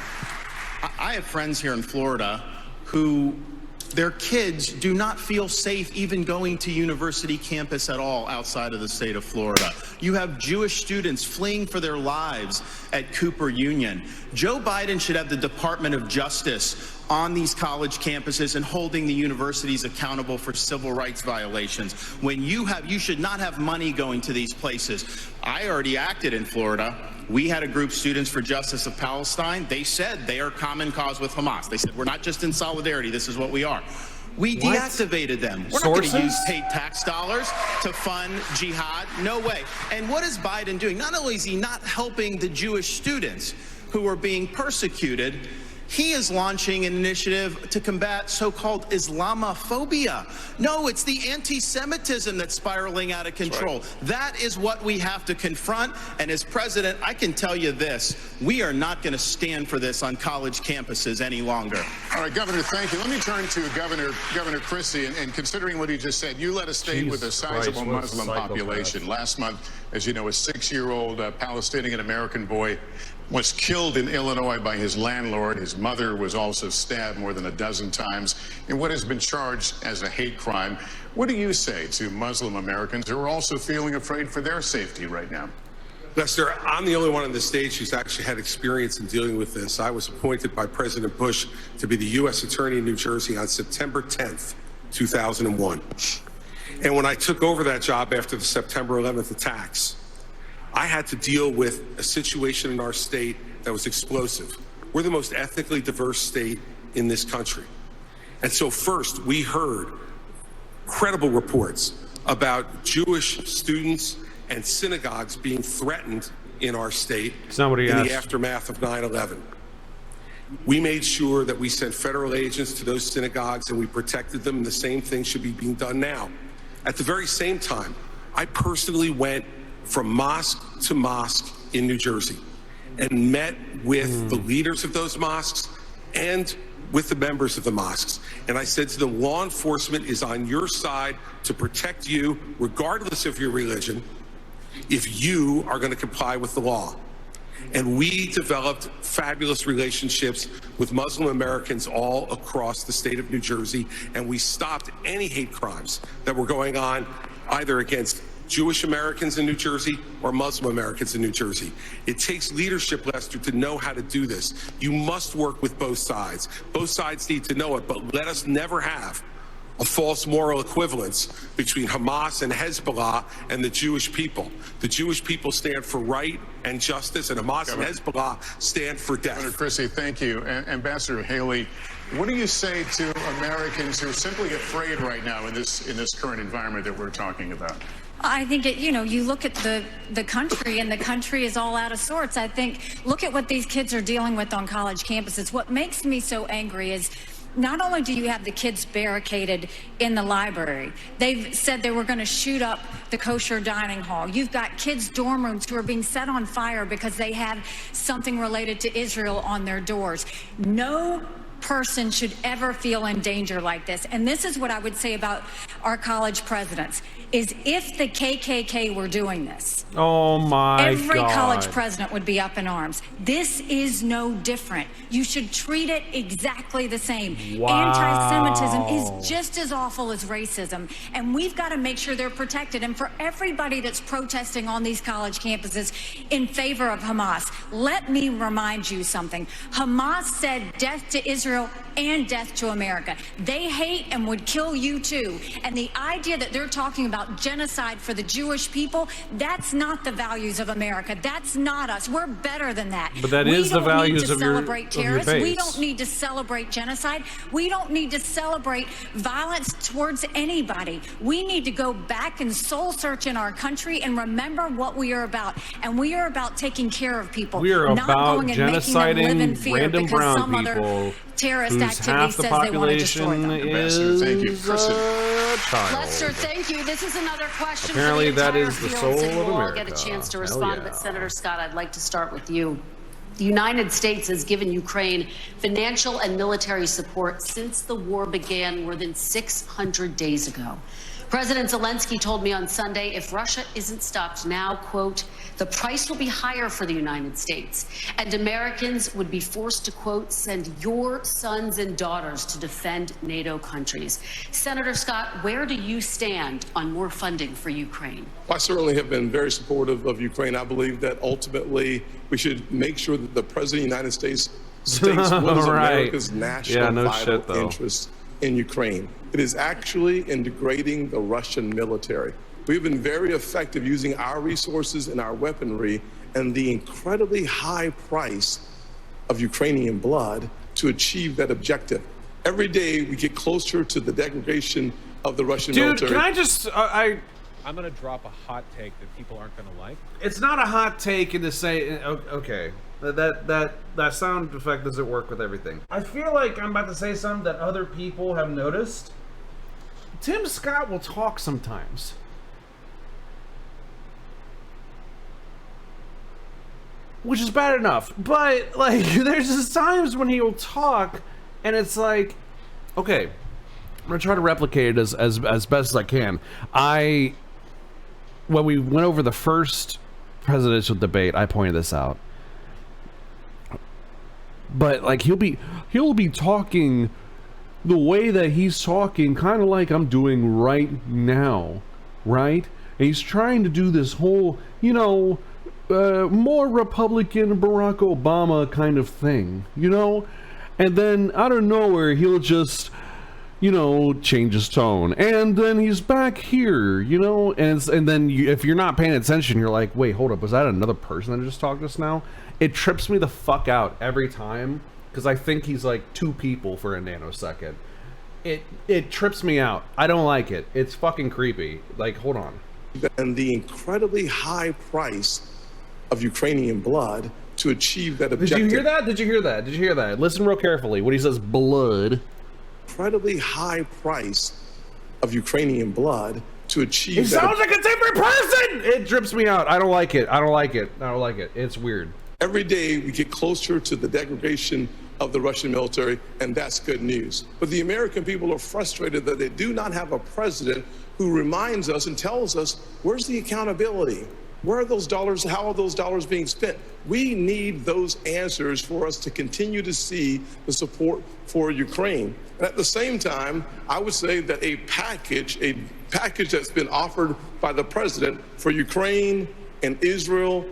I have friends here in Florida who their kids do not feel safe even going to university campus at all outside of the state of Florida. You have Jewish students fleeing for their lives at Cooper Union. Joe Biden should have the Department of Justice on these college campuses and holding the universities accountable for civil rights violations. When you should not have money going to these places. I already acted in Florida. We had a group, Students for Justice of Palestine. They said they are common cause with Hamas. They said, we're not just in solidarity, this is what we are. We deactivated them. We're not going to use paid tax dollars to fund jihad. No way. And what is Biden doing? Not only is he not helping the Jewish students who are being persecuted, he is launching an initiative to combat so-called Islamophobia. No, it's the anti-Semitism that's spiraling out of control. That is what we have to confront. And as president, I can tell you this, we are not going to stand for this on college campuses any longer. All right, Governor, thank you. Let me turn to Governor Christie, and considering what he just said, you led a state with a sizable Muslim population. Last month, as you know, a 6-year-old Palestinian-American boy was killed in Illinois by his landlord. His mother was also stabbed more than a dozen times in what has been charged as a hate crime. What do you say to Muslim Americans who are also feeling afraid for their safety right now? Lester, I'm the only one on the stage who's actually had experience in dealing with this. I was appointed by President Bush to be the U.S. Attorney in New Jersey on September 10th, 2001. And when I took over that job after the September 11th attacks, I had to deal with a situation in our state that was explosive. We're the most ethnically diverse state in this country. And so first, we heard credible reports about Jewish students and synagogues being threatened in our state in the aftermath of 9/11. We made sure that we sent federal agents to those synagogues and we protected them, and the same thing should be being done now. At the very same time, I personally went from mosque to mosque in New Jersey and met with the leaders of those mosques and with the members of the mosques. And I said to them, law enforcement is on your side to protect you, regardless of your religion, if you are going to comply with the law. And we developed fabulous relationships with Muslim Americans all across the state of New Jersey, and we stopped any hate crimes that were going on either against Jewish Americans in New Jersey or Muslim Americans in New Jersey. It takes leadership, Lester, to know how to do this. You must work with both sides. Both sides need to know it, but let us never have a false moral equivalence between Hamas and Hezbollah and the Jewish people. The Jewish people stand for right and justice, and Hamas and Hezbollah stand for death. Senator Christie, thank you. Ambassador Haley, what do you say to Americans who are simply afraid right now in this current environment that we're talking about? I think, you look at the country, and the country is all out of sorts. I think, look at what these kids are dealing with on college campuses. What makes me so angry is not only do you have the kids barricaded in the library, they've said they were going to shoot up the kosher dining hall. You've got kids' dorm rooms who are being set on fire because they have something related to Israel on their doors. No person should ever feel in danger like this. And this is what I would say about our college presidents, is if the KKK were doing this, oh my every God, college president would be up in arms. This is no different. You should treat it exactly the same. Wow. Anti-Semitism is just as awful as racism, and we've got to make sure they're protected. And for everybody that's protesting on these college campuses in favor of Hamas, let me remind you something. Hamas said death to Israel and death to America. They hate and would kill you too. And the idea that they're talking about genocide for the Jewish people, that's not the values of America. That's not us. We're better than that. But that is the values of your terrorists. base. We don't need to celebrate genocide. We don't need to celebrate violence towards anybody. We need to go back and soul search in our country and remember what we are about. And we are about taking care of people. We are not about going and making them live in genociding fear random because brown some people other terrorist whose activity half the says they want to destroy population them. is Thank you. child. Lester, thank you. This is another question Apparently for the that entire is the field, soul so of you all America. get a chance to Hell respond. yeah. But Senator Scott, I'd like to start with you. The United States has given Ukraine financial and military support since the war began more than 600 days ago. President Zelensky told me on Sunday, if Russia isn't stopped now, quote, the price will be higher for the United States, and Americans would be forced to, quote, send your sons and daughters to defend NATO countries. Senator Scott, where do you stand on more funding for Ukraine? I certainly have been very supportive of Ukraine. I believe that ultimately we should make sure that the President of the United States states what is Right. America's national vital interest in Ukraine. It is actually in degrading the Russian military. We've been very effective using our resources and our weaponry and the incredibly high price of Ukrainian blood to achieve that objective. Every day we get closer to the degradation of the Russian military. Dude, can I just... I'm going to drop a hot take that people aren't going to like. It's not a hot take in to say... Okay. That sound effect doesn't work with everything. I feel like I'm about to say something that other people have noticed. Tim Scott will talk sometimes. Which is bad enough. But, like, there's just times when he'll talk, and it's like... Okay. I'm going to try to replicate it as best as I can. When we went over the first presidential debate, I pointed this out. But like he'll be talking the way that he's talking, kind of like I'm doing right now, right? And he's trying to do this whole, more Republican Barack Obama kind of thing, And then out of nowhere, he'll just you know, changes tone, and then he's back here, you know, and then if you're not paying attention, you're like, wait, hold up, was that another person that just talked just now? It trips me the fuck out every time, because I think he's like two people for a nanosecond. It trips me out. I don't like it. It's fucking creepy. Like, hold on. And the incredibly high price of Ukrainian blood to achieve that objective. Did you hear that? Did you hear that? Did you hear that? Listen real carefully. When he says blood. Incredibly high price of Ukrainian blood to achieve. It sounds like a different person. It trips me out. I don't like it. I don't like it. I don't like it. It's weird. Every day we get closer to the degradation of the Russian military, and that's good news. But the American people are frustrated that they do not have a president who reminds us and tells us, where's the accountability? Where are those dollars? How are those dollars being spent? We need those answers for us to continue to see the support for Ukraine. And at the same time, I would say that a package that's been offered by the president for Ukraine and Israel,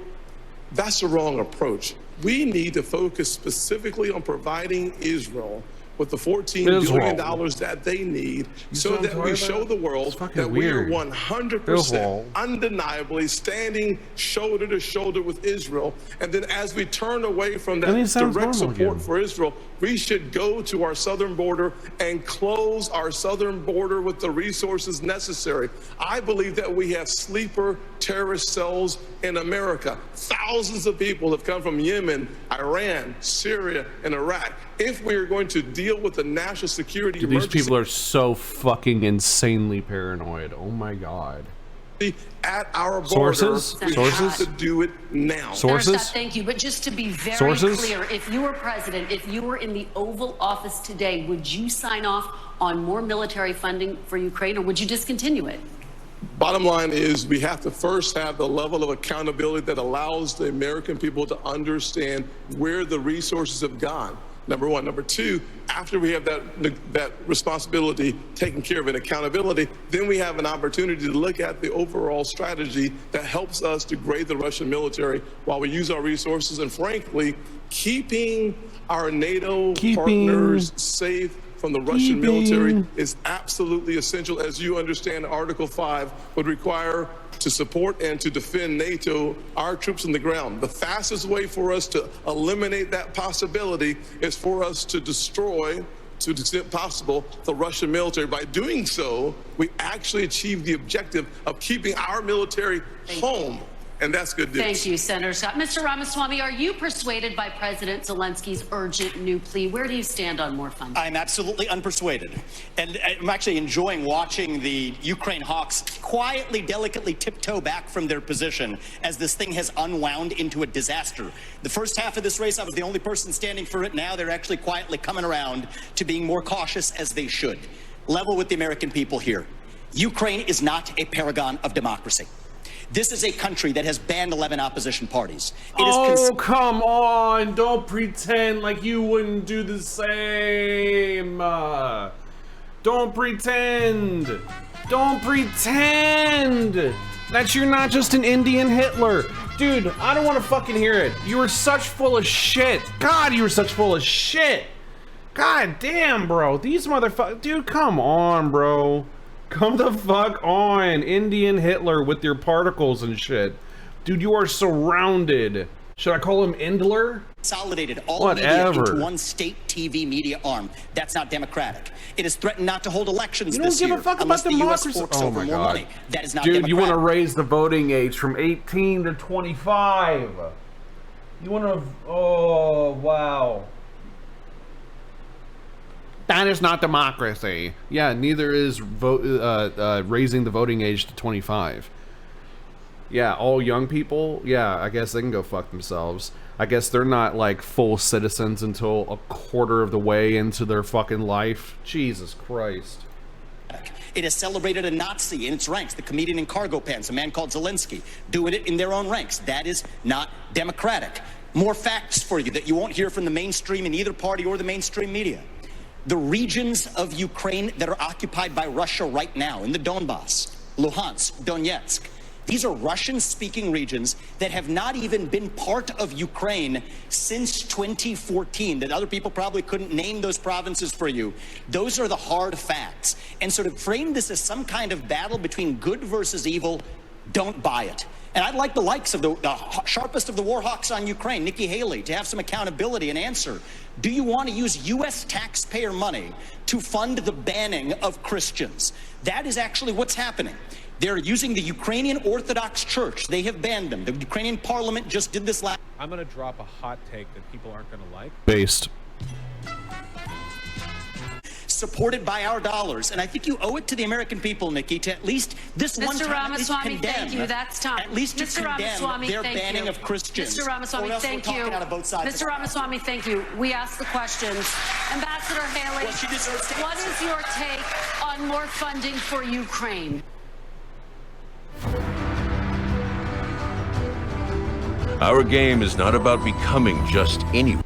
that's the wrong approach. We need to focus specifically on providing Israel with the $14 billion that they need, so that we show the world that we are 100% undeniably standing shoulder to shoulder with Israel. And then as we turn away from that direct support for Israel, we should go to our southern border and close our southern border with the resources necessary. I believe that we have sleeper terrorist cells in America. Thousands of people have come from Yemen, Iran, Syria, and Iraq. If we are going to deal with the national security emergency, these people are so fucking insanely paranoid. Oh my god. At our border, we have to do it now. Sources? Thank you. But just to be very clear, if you were president, if you were in the Oval Office today, would you sign off on more military funding for Ukraine, or would you discontinue it? Bottom line is we have to first have the level of accountability that allows the American people to understand where the resources have gone. Number one. Number two, after we have that responsibility taken care of and accountability, then we have an opportunity to look at the overall strategy that helps us degrade the Russian military while we use our resources, and frankly, keeping our NATO partners safe from the Russian military is absolutely essential. As you understand, Article 5 would require to support and to defend NATO, our troops on the ground. The fastest way for us to eliminate that possibility is for us to destroy, to the extent possible, the Russian military. By doing so, we actually achieve the objective of keeping our military home. And that's good news. Thank you, Senator Scott. Mr. Ramaswamy, are you persuaded by President Zelensky's urgent new plea? Where do you stand on more funding? I'm absolutely unpersuaded. And I'm actually enjoying watching the Ukraine hawks quietly, delicately tiptoe back from their position as this thing has unwound into a disaster. The first half of this race, I was the only person standing for it. Now they're actually quietly coming around to being more cautious, as they should. Level with the American people here. Ukraine is not a paragon of democracy. This is a country that has banned 11 opposition parties. Come on. Don't pretend like you wouldn't do the same. Don't pretend. Don't pretend that you're not just an Indian Hitler. Dude, I don't want to fucking hear it. You were such full of shit. God, you were such full of shit. God damn, bro. These motherfuckers. Dude, come on, bro. Come the fuck on, Indian Hitler with your particles and shit. Dude, you are surrounded. Should I call him Indler? Consolidated all media into one state TV media arm. That's not democratic. It has threatened not to hold elections this year. You don't give a fuck about democracy. Oh my God. That is not Dude, democratic. you want to raise the voting age from 18 to 25. You want to... Oh, wow. That is not democracy. Yeah, neither is raising the voting age to 25. Yeah, all young people, yeah, I guess they can go fuck themselves. I guess they're not like full citizens until a quarter of the way into their fucking life. Jesus Christ. It has celebrated a Nazi in its ranks, the comedian in cargo pants, a man called Zelensky, doing it in their own ranks. That is not democratic. More facts for you that you won't hear from the mainstream in either party or the mainstream media. The regions of Ukraine that are occupied by Russia right now, in the Donbass, Luhansk, Donetsk, These are Russian-speaking regions that have not even been part of Ukraine since 2014, that other people probably couldn't name those provinces for you. Those are the hard facts. And so to frame this as some kind of battle between good versus evil, don't buy it. And I'd like the likes of the sharpest of the war hawks on Ukraine, Nikki Haley, to have some accountability and answer. Do you want to use U.S. taxpayer money to fund the banning of Christians? That is actually what's happening. They're using the Ukrainian Orthodox Church. They have banned them. The Ukrainian parliament just did this last. I'm going to drop a hot take that people aren't going to like. Based. Supported by our dollars. And I think you owe it to the American people, Nikki, to at least this one time Ramaswamy, thank you. That's time. At least to Mr. condemn Ramaswamy, their thank banning you. of Christians. Mr. Ramaswamy, thank you. Mr. Ramaswamy, thank you. We asked the questions. Ambassador Haley, well, she deserves to what is your take on more funding for Ukraine? Our game is not about becoming just anyone.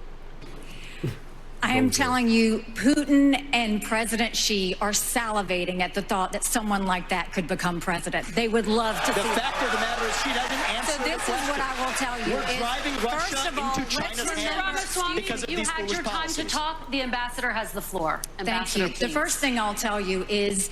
I am telling you, Putin and President Xi are salivating at the thought that someone like that could become president. They would love to see. The fact of the matter is she doesn't answer So this is what I will tell you. We're driving Russia into China's hands because of you these had foolish your time policies. to talk. The ambassador has the floor. Thank you. Ambassador, The first thing I'll tell you is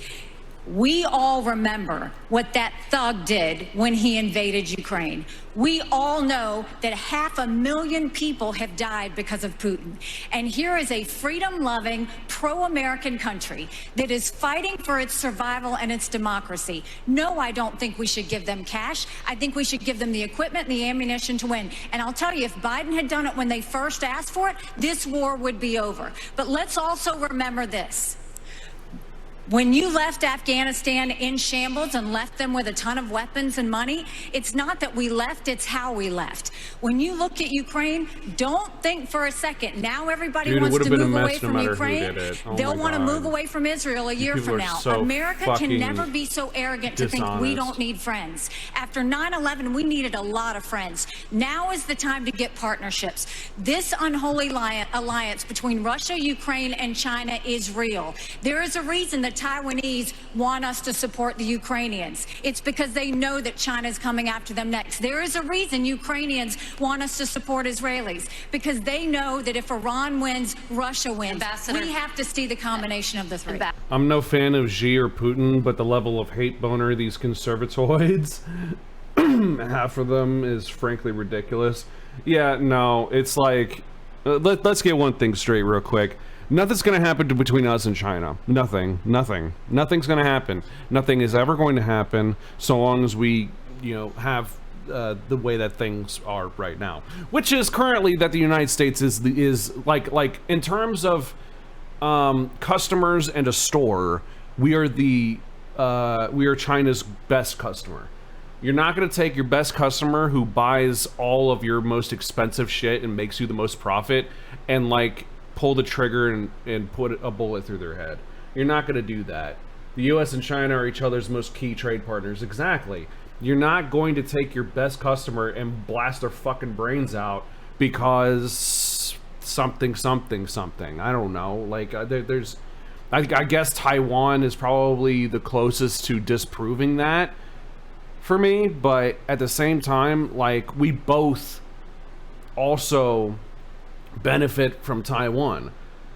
we all remember what that thug did when he invaded Ukraine. We all know that 500,000 people have died because of Putin. And here is a freedom-loving, pro-American country that is fighting for its survival and its democracy. No, I don't think we should give them cash. I think we should give them the equipment and the ammunition to win. And I'll tell you, if Biden had done it when they first asked for it, this war would be over. But let's also remember this. When you left Afghanistan in shambles and left them with a ton of weapons and money, it's not that we left, it's how we left. When you look at Ukraine, don't think for a second, now everybody wants to move away from Ukraine. They'll want to move away from Israel a year from now. America can never be so arrogant to think we don't need friends. After 9/11, we needed a lot of friends. Now is the time to get partnerships. This unholy alliance between Russia, Ukraine, and China is real. There is a reason that Taiwanese want us to support the Ukrainians. It's because they know that China's coming after them next. There is a reason Ukrainians want us to support Israelis, because they know that if Iran wins, Russia wins. We have to see the combination of the three. I'm no fan of Xi or Putin, but the level of hate boner these conservatoids have for them is frankly ridiculous. Yeah, no, it's like, let's get one thing straight real quick. Nothing's going to happen between us and China. Nothing. Nothing's going to happen. Nothing is ever going to happen so long as we, have the way that things are right now. Which is currently that the United States is like in terms of customers and a store, we are China's best customer. You're not going to take your best customer who buys all of your most expensive shit and makes you the most profit and pull the trigger and put a bullet through their head. You're not going to do that. The US and China are each other's most key trade partners. Exactly. You're not going to take your best customer and blast their fucking brains out because something. I don't know. I guess Taiwan is probably the closest to disproving that for me, but at the same time, we both also benefit from Taiwan.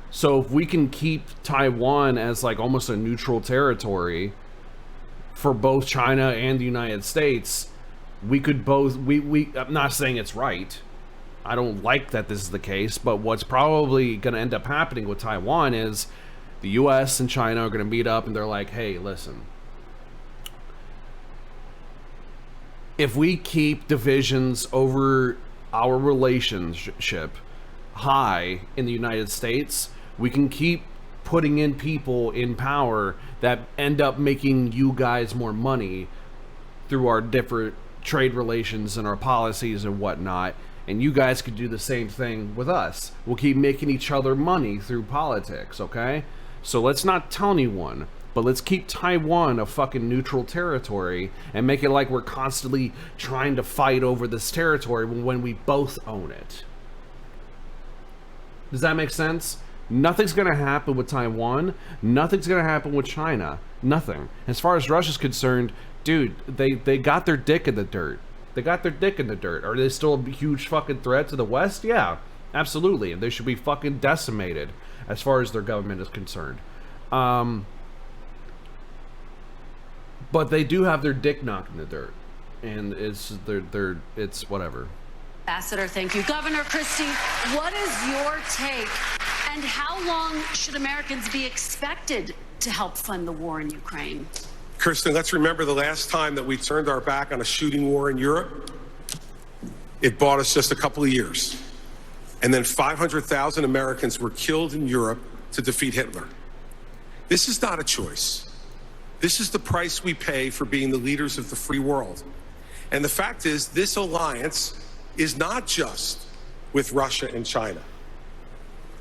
So if we can keep Taiwan as almost a neutral territory for both China and the United States, we could both, I'm not saying it's right. I don't like that this is the case, but what's probably going to end up happening with Taiwan is the US and China are going to meet up and they're like, hey, listen, if we keep divisions over our relationship high in the United States, we can keep putting in people in power that end up making you guys more money through our different trade relations and our policies and whatnot, and you guys could do the same thing with us. We'll keep making each other money through politics, okay? So let's not tell anyone, but let's keep Taiwan a fucking neutral territory and make it like we're constantly trying to fight over this territory when we both own it. Does that make sense? Nothing's going to happen with Taiwan. Nothing's going to happen with China. Nothing. As far as Russia's concerned, dude, they got their dick in the dirt. They got their dick in the dirt. Are they still a huge fucking threat to the West? Yeah, absolutely. And they should be fucking decimated as far as their government is concerned. But they do have their dick knocked in the dirt, and it's whatever. Ambassador, thank you. Governor Christie, what is your take, and how long should Americans be expected to help fund the war in Ukraine? Kirsten, let's remember the last time that we turned our back on a shooting war in Europe. It bought us just a couple of years. And then 500,000 Americans were killed in Europe to defeat Hitler. This is not a choice. This is the price we pay for being the leaders of the free world. And the fact is, this alliance is not just with Russia and China.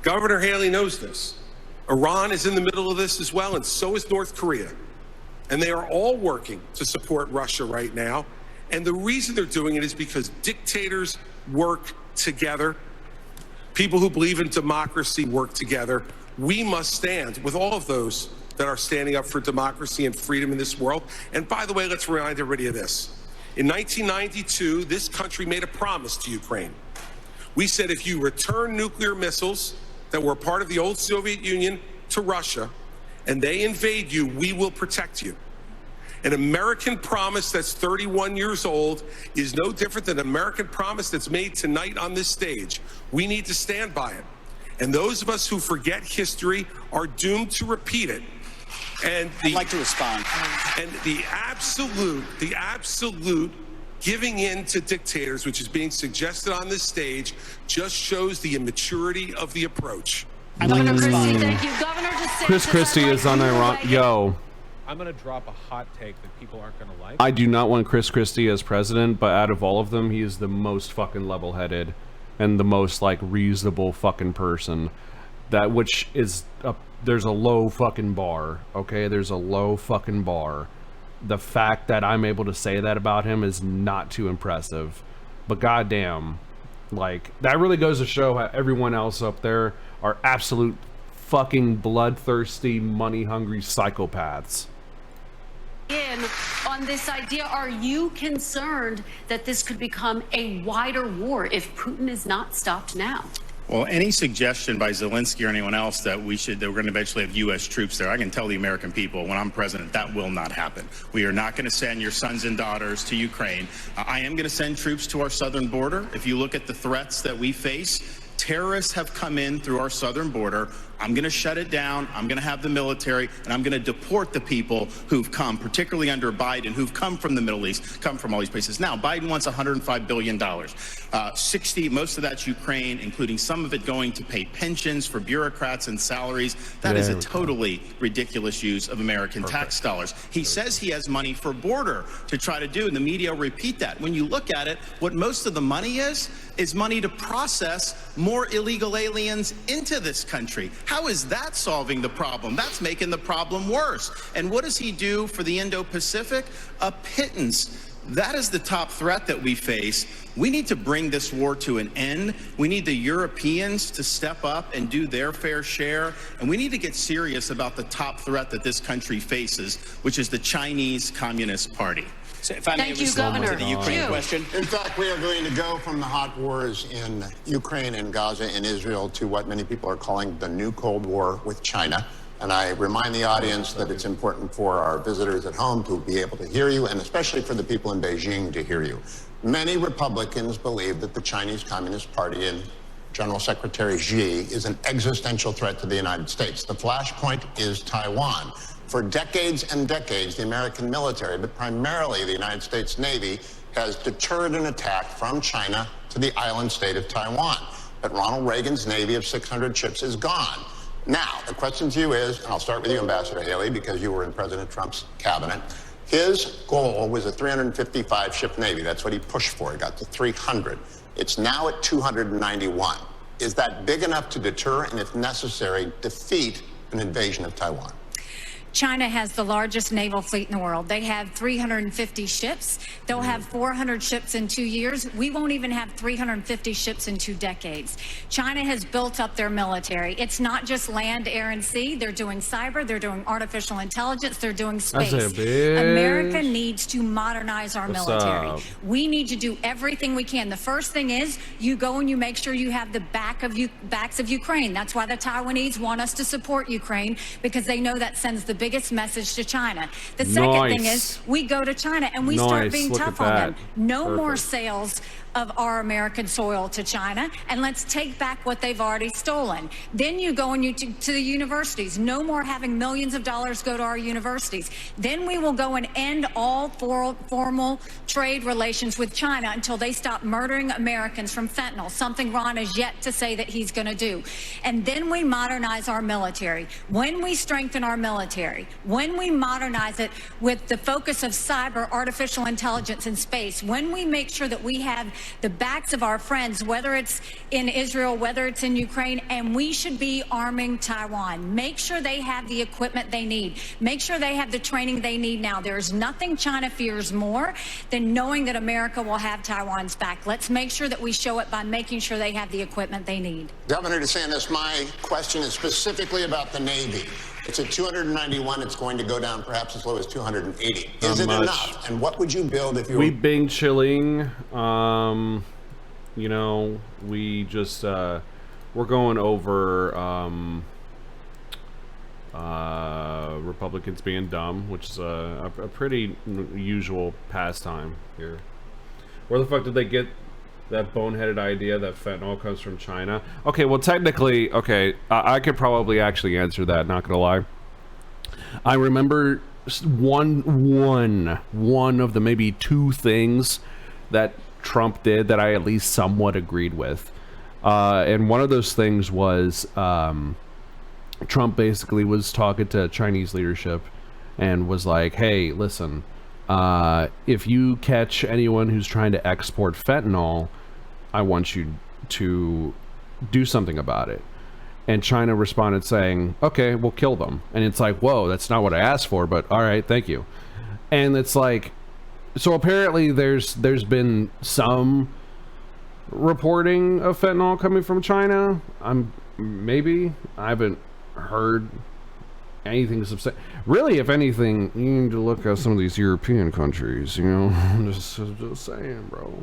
Governor Haley knows this. Iran is in the middle of this as well, and so is North Korea. And they are all working to support Russia right now. And the reason they're doing it is because dictators work together. People who believe in democracy work together. We must stand with all of those that are standing up for democracy and freedom in this world. And by the way, let's remind everybody of this. In 1992, this country made a promise to Ukraine. We said if you return nuclear missiles that were part of the old Soviet Union to Russia, and they invade you, we will protect you. An American promise that's 31 years old is no different than an American promise that's made tonight on this stage. We need to stand by it. And those of us who forget history are doomed to repeat it. And I'd like to respond. And the absolute giving in to dictators, which is being suggested on this stage, just shows the immaturity of the approach. Governor Christie, thank you. Governor DeSantis, Chris Christie is unironic. Yo. I'm going to drop a hot take that people aren't going to like. I do not want Chris Christie as president, but out of all of them, he is the most fucking level-headed and the most, like, reasonable fucking person. That, which is, there's a low fucking bar, okay? There's a low fucking bar. The fact that I'm able to say that about him is not too impressive. But goddamn, like, that really goes to show how everyone else up there are absolute fucking bloodthirsty, money-hungry psychopaths. On this idea, are you concerned that this could become a wider war if Putin is not stopped now? Well, any suggestion by Zelensky or anyone else that we're going to eventually have U.S. troops there, I can tell the American people when I'm president that will not happen. We are not going to send your sons and daughters to Ukraine. I am going to send troops to our southern border. If you look at the threats that we face, terrorists have come in through our southern border. I'm going to shut it down. I'm going to have the military, and I'm going to deport the people who've come, particularly under Biden, who've come from the Middle East, come from all these places. Now, Biden wants $105 billion. 60, most of that's Ukraine, including some of it going to pay pensions for bureaucrats and salaries. That is a totally ridiculous use of American tax dollars. He says he has money for border to try to do, and the media repeat that. When you look at it, what most of the money is money to process more illegal aliens into this country. How is that solving the problem? That's making the problem worse. And what does he do for the Indo-Pacific? A pittance. That is the top threat that we face. We need to bring this war to an end. We need the Europeans to step up and do their fair share. And we need to get serious about the top threat that this country faces, which is the Chinese Communist Party. So if I may respond to the Ukraine question. In fact, we are going to go from the hot wars in Ukraine and Gaza and Israel to what many people are calling the new Cold War with China. And I remind the audience that it's important for our visitors at home to be able to hear you, and especially for the people in Beijing to hear you. Many Republicans believe that the Chinese Communist Party and General Secretary Xi is an existential threat to the United States. The flashpoint is Taiwan. For decades and decades, the American military, but primarily the United States Navy, has deterred an attack from China to the island state of Taiwan. But Ronald Reagan's Navy of 600 ships is gone. Now, the question to you is, and I'll start with you, Ambassador Haley, because you were in President Trump's cabinet. His goal was a 355-ship Navy. That's what he pushed for. He got to 300. It's now at 291. Is that big enough to deter and, if necessary, defeat an invasion of Taiwan? China has the largest naval fleet in the world. They have 350 ships. They'll have 400 ships in 2 years. We won't even have 350 ships in 2 decades. China has built up their military. It's not just land, air, and sea. They're doing cyber. They're doing artificial intelligence. They're doing space. America needs to modernize our military. We need to do everything we can. The first thing is you go and you make sure you have the backs of Ukraine. That's why the Taiwanese want us to support Ukraine, because they know that sends the biggest message to China. The second thing is we go to China and we start being tough on them. No more sales of our American soil to China, and let's take back what they've already stolen. Then you go and to the universities. No more having millions of dollars go to our universities. Then we will go and end all formal trade relations with China until they stop murdering Americans from fentanyl, something Ron has yet to say that he's going to do. And then we modernize our military. When we strengthen our military, when we modernize it with the focus of cyber, artificial intelligence, and space, when we make sure that we have the backs of our friends, whether it's in Israel, whether it's in Ukraine, and we should be arming Taiwan. Make sure they have the equipment they need. Make sure they have the training they need now. There's nothing China fears more than knowing that America will have Taiwan's back. Let's make sure that we show it by making sure they have the equipment they need. Governor DeSantis, my question is specifically about the Navy. It's at 291. It's going to go down perhaps as low as 280. Is it enough? And what would you build if you were... We bing chilling. You know, we just we're going over Republicans being dumb, which is a pretty usual pastime here. Where the fuck did they get that boneheaded idea that fentanyl comes from China? Okay, well, technically, okay, I could probably actually answer that, not gonna lie. I remember one of the maybe 2 things that Trump did that I at least somewhat agreed with. And one of those things was Trump basically was talking to Chinese leadership and was like, hey, listen, if you catch anyone who's trying to export fentanyl, I want you to do something about it. And China responded saying, okay, we'll kill them. And it's like, whoa, that's not what I asked for, but all right, thank you. And it's like, so apparently there's been some reporting of fentanyl coming from China. Maybe I haven't heard anything substantial. Really, if anything, you need to look at some of these European countries, you know. just saying, bro.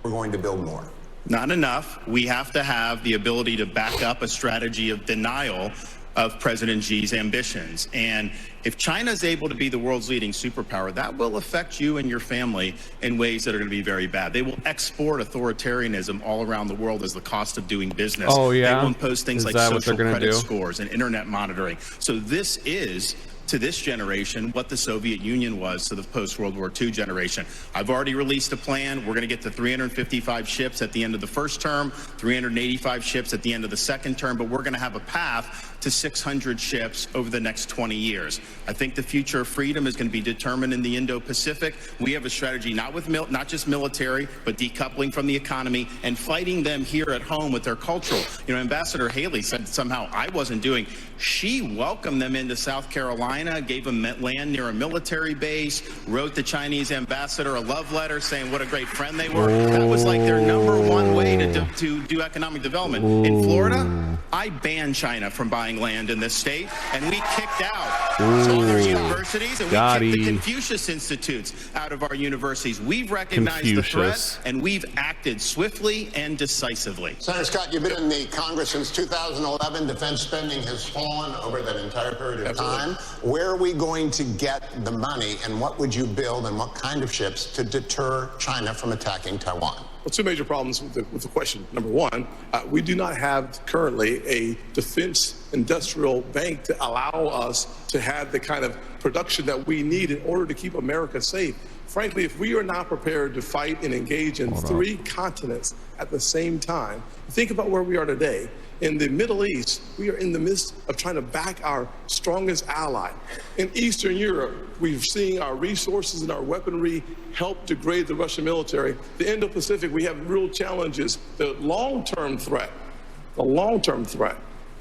We're going to build more. Not enough. We have to have the ability to back up a strategy of denial of President Xi's ambitions. And if China is able to be the world's leading superpower, that will affect you and your family in ways that are going to be very bad. They will export authoritarianism all around the world as the cost of doing business. Oh, yeah? They will impose things like social credit scores and internet monitoring. So this is, to this generation, what the Soviet Union was to the post-World War II generation. I've already released a plan. We're going to get to 355 ships at the end of the first term, 385 ships at the end of the second term, but we're going to have a path to 600 ships over the next 20 years. I think the future of freedom is going to be determined in the Indo-Pacific. We have a strategy not just military, but decoupling from the economy and fighting them here at home with their cultural. You know, Ambassador Haley said somehow I wasn't doing. She welcomed them into South Carolina, gave them land near a military base, wrote the Chinese ambassador a love letter saying what a great friend they were. That was like their #1 way to do economic development. In Florida, I banned China from buying land in this state, and we kicked out other universities, and we kicked the Confucius Institutes out of our universities. We've recognized the threat, and we've acted swiftly and decisively. Senator Scott, you've been in the Congress since 2011. Defense spending has fallen over that entire period of time. Where are we going to get the money, and what would you build, and what kind of ships to deter China from attacking Taiwan? Well, 2 major problems with the question. Number 1, we do not have currently a defense industrial bank to allow us to have the kind of production that we need in order to keep America safe. Frankly, if we are not prepared to fight and engage in 3 continents at the same time, think about where we are today. In the Middle East, we are in the midst of trying to back our strongest ally. In Eastern Europe, we've seen our resources and our weaponry help degrade the Russian military. The Indo-Pacific, we have real challenges. The long-term threat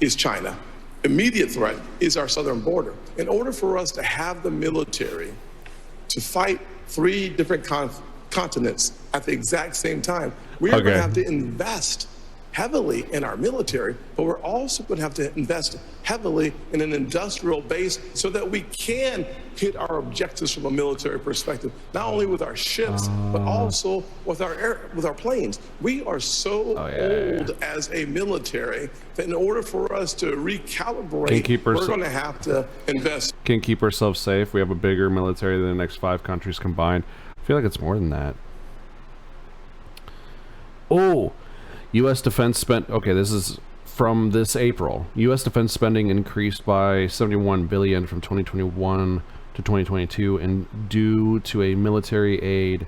is China. immediate threat is our southern border. In order for us to have the military to fight 3 different continents at the exact same time, we are going to have to invest heavily in our military, but we're also going to have to invest heavily in an industrial base so that we can hit our objectives from a military perspective, not only with our ships, but also with our planes. We are so old as a military that in order for us to recalibrate, we're going to have to invest. Can't keep ourselves safe. We have a bigger military than the next 5 countries combined. I feel like it's more than that. Oh, U.S. defense spent. Okay, this is from this April. U.S. defense spending increased by $71 billion from 2021 to 2022, and due to a military aid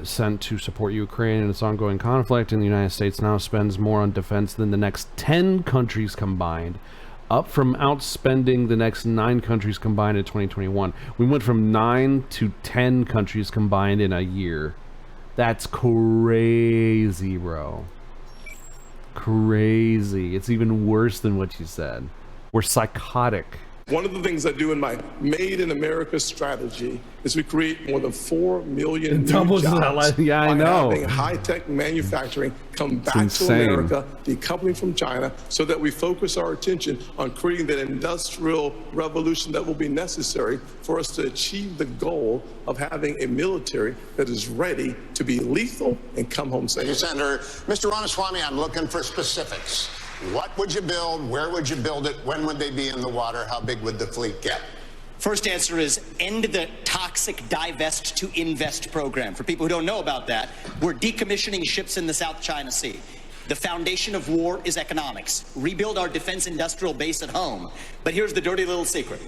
sent to support Ukraine in its ongoing conflict, and the United States now spends more on defense than the next 10 countries combined, up from outspending the next 9 countries combined in 2021. We went from 9 to 10 countries combined in a year. That's crazy, bro. Crazy. It's even worse than what you said. We're psychotic. One of the things I do in my Made in America strategy is we create more than 4 million new jobs yeah, I know. by having high-tech manufacturing come back to America, decoupling from China, so that we focus our attention on creating that industrial revolution that will be necessary for us to achieve the goal of having a military that is ready to be lethal and come home safe. Thank you, Senator. Mr. Ramaswamy, I'm looking for specifics. What would you build? Where would you build it? When would they be in the water? How big would the fleet get? First answer is end the toxic divest to invest program. For people who don't know about that, we're decommissioning ships in the South China Sea. The foundation of war is economics. Rebuild our defense industrial base at home. But here's the dirty little secret.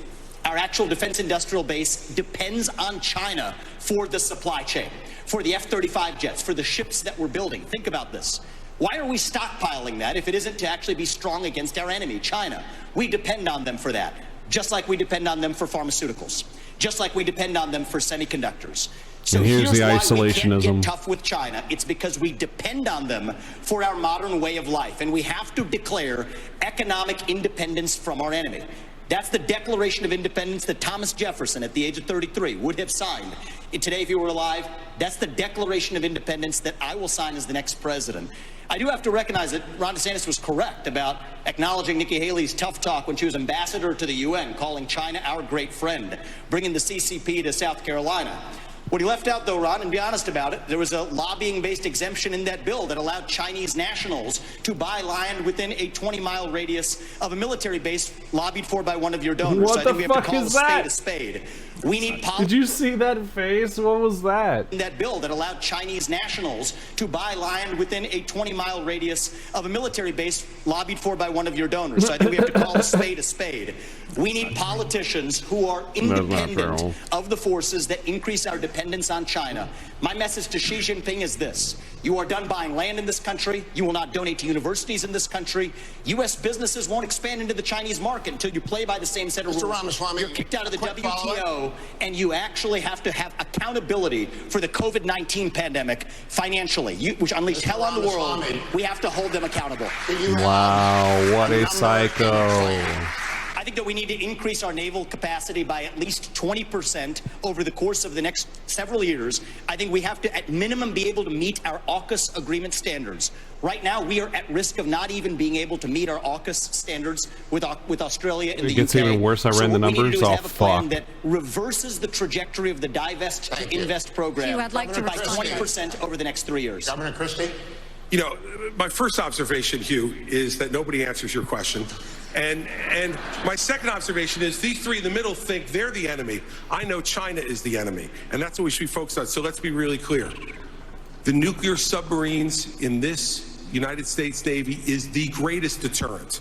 Our actual defense industrial base depends on China for the supply chain, for the F-35 jets, for the ships that we're building. Think about this. Why are we stockpiling that if it isn't to actually be strong against our enemy, China? We depend on them for that, just like we depend on them for pharmaceuticals, just like we depend on them for semiconductors. So and here's the isolationism. We can't get tough with China. It's because we depend on them for our modern way of life, and we have to declare economic independence from our enemy. That's the Declaration of Independence that Thomas Jefferson, at the age of 33, would have signed. And today, if he were alive, that's the Declaration of Independence that I will sign as the next president. I do have to recognize that Ron DeSantis was correct about acknowledging Nikki Haley's tough talk when she was ambassador to the UN, calling China our great friend, bringing the CCP to South Carolina. What he left out, though, Ron, and be honest about it, there was a lobbying-based exemption in that bill that allowed Chinese nationals to buy land within a 20-mile radius of a military base lobbied for by one of your donors. What so I think we have to call that? a spade a spade. We need Did you see that face? What was that? That bill that allowed Chinese nationals to buy land within a 20-mile radius of a military base lobbied for by one of your donors. So I think we have to call a spade a spade. We need politicians who are independent of the forces that increase our dependence on China. My message to Xi Jinping is this. You are done buying land in this country. You will not donate to universities in this country. U.S. businesses won't expand into the Chinese market until you play by the same set of rules. Mr. Ramaswamy, you're kicked out of the WTO, and you actually have to have accountability for the COVID-19 pandemic financially, which unleashed hell on the world. We have to hold them accountable. Wow, what a psycho. I think that we need to increase our naval capacity by at least 20% over the course of the next several years. I think we have to, at minimum, be able to meet our AUKUS agreement standards. Right now, we are at risk of not even being able to meet our AUKUS standards with Australia and the UK. It gets even worse. I ran the numbers. So what we need to do is have a plan that reverses the trajectory of the divest to invest program by 20% over the next 3 years. Governor Christie? You know, my first observation, Hugh, is that nobody answers your question. And my second observation is these three in the middle think they're the enemy. I know China is the enemy, and that's what we should be focused on. So let's be really clear. The nuclear submarines in this United States Navy is the greatest deterrent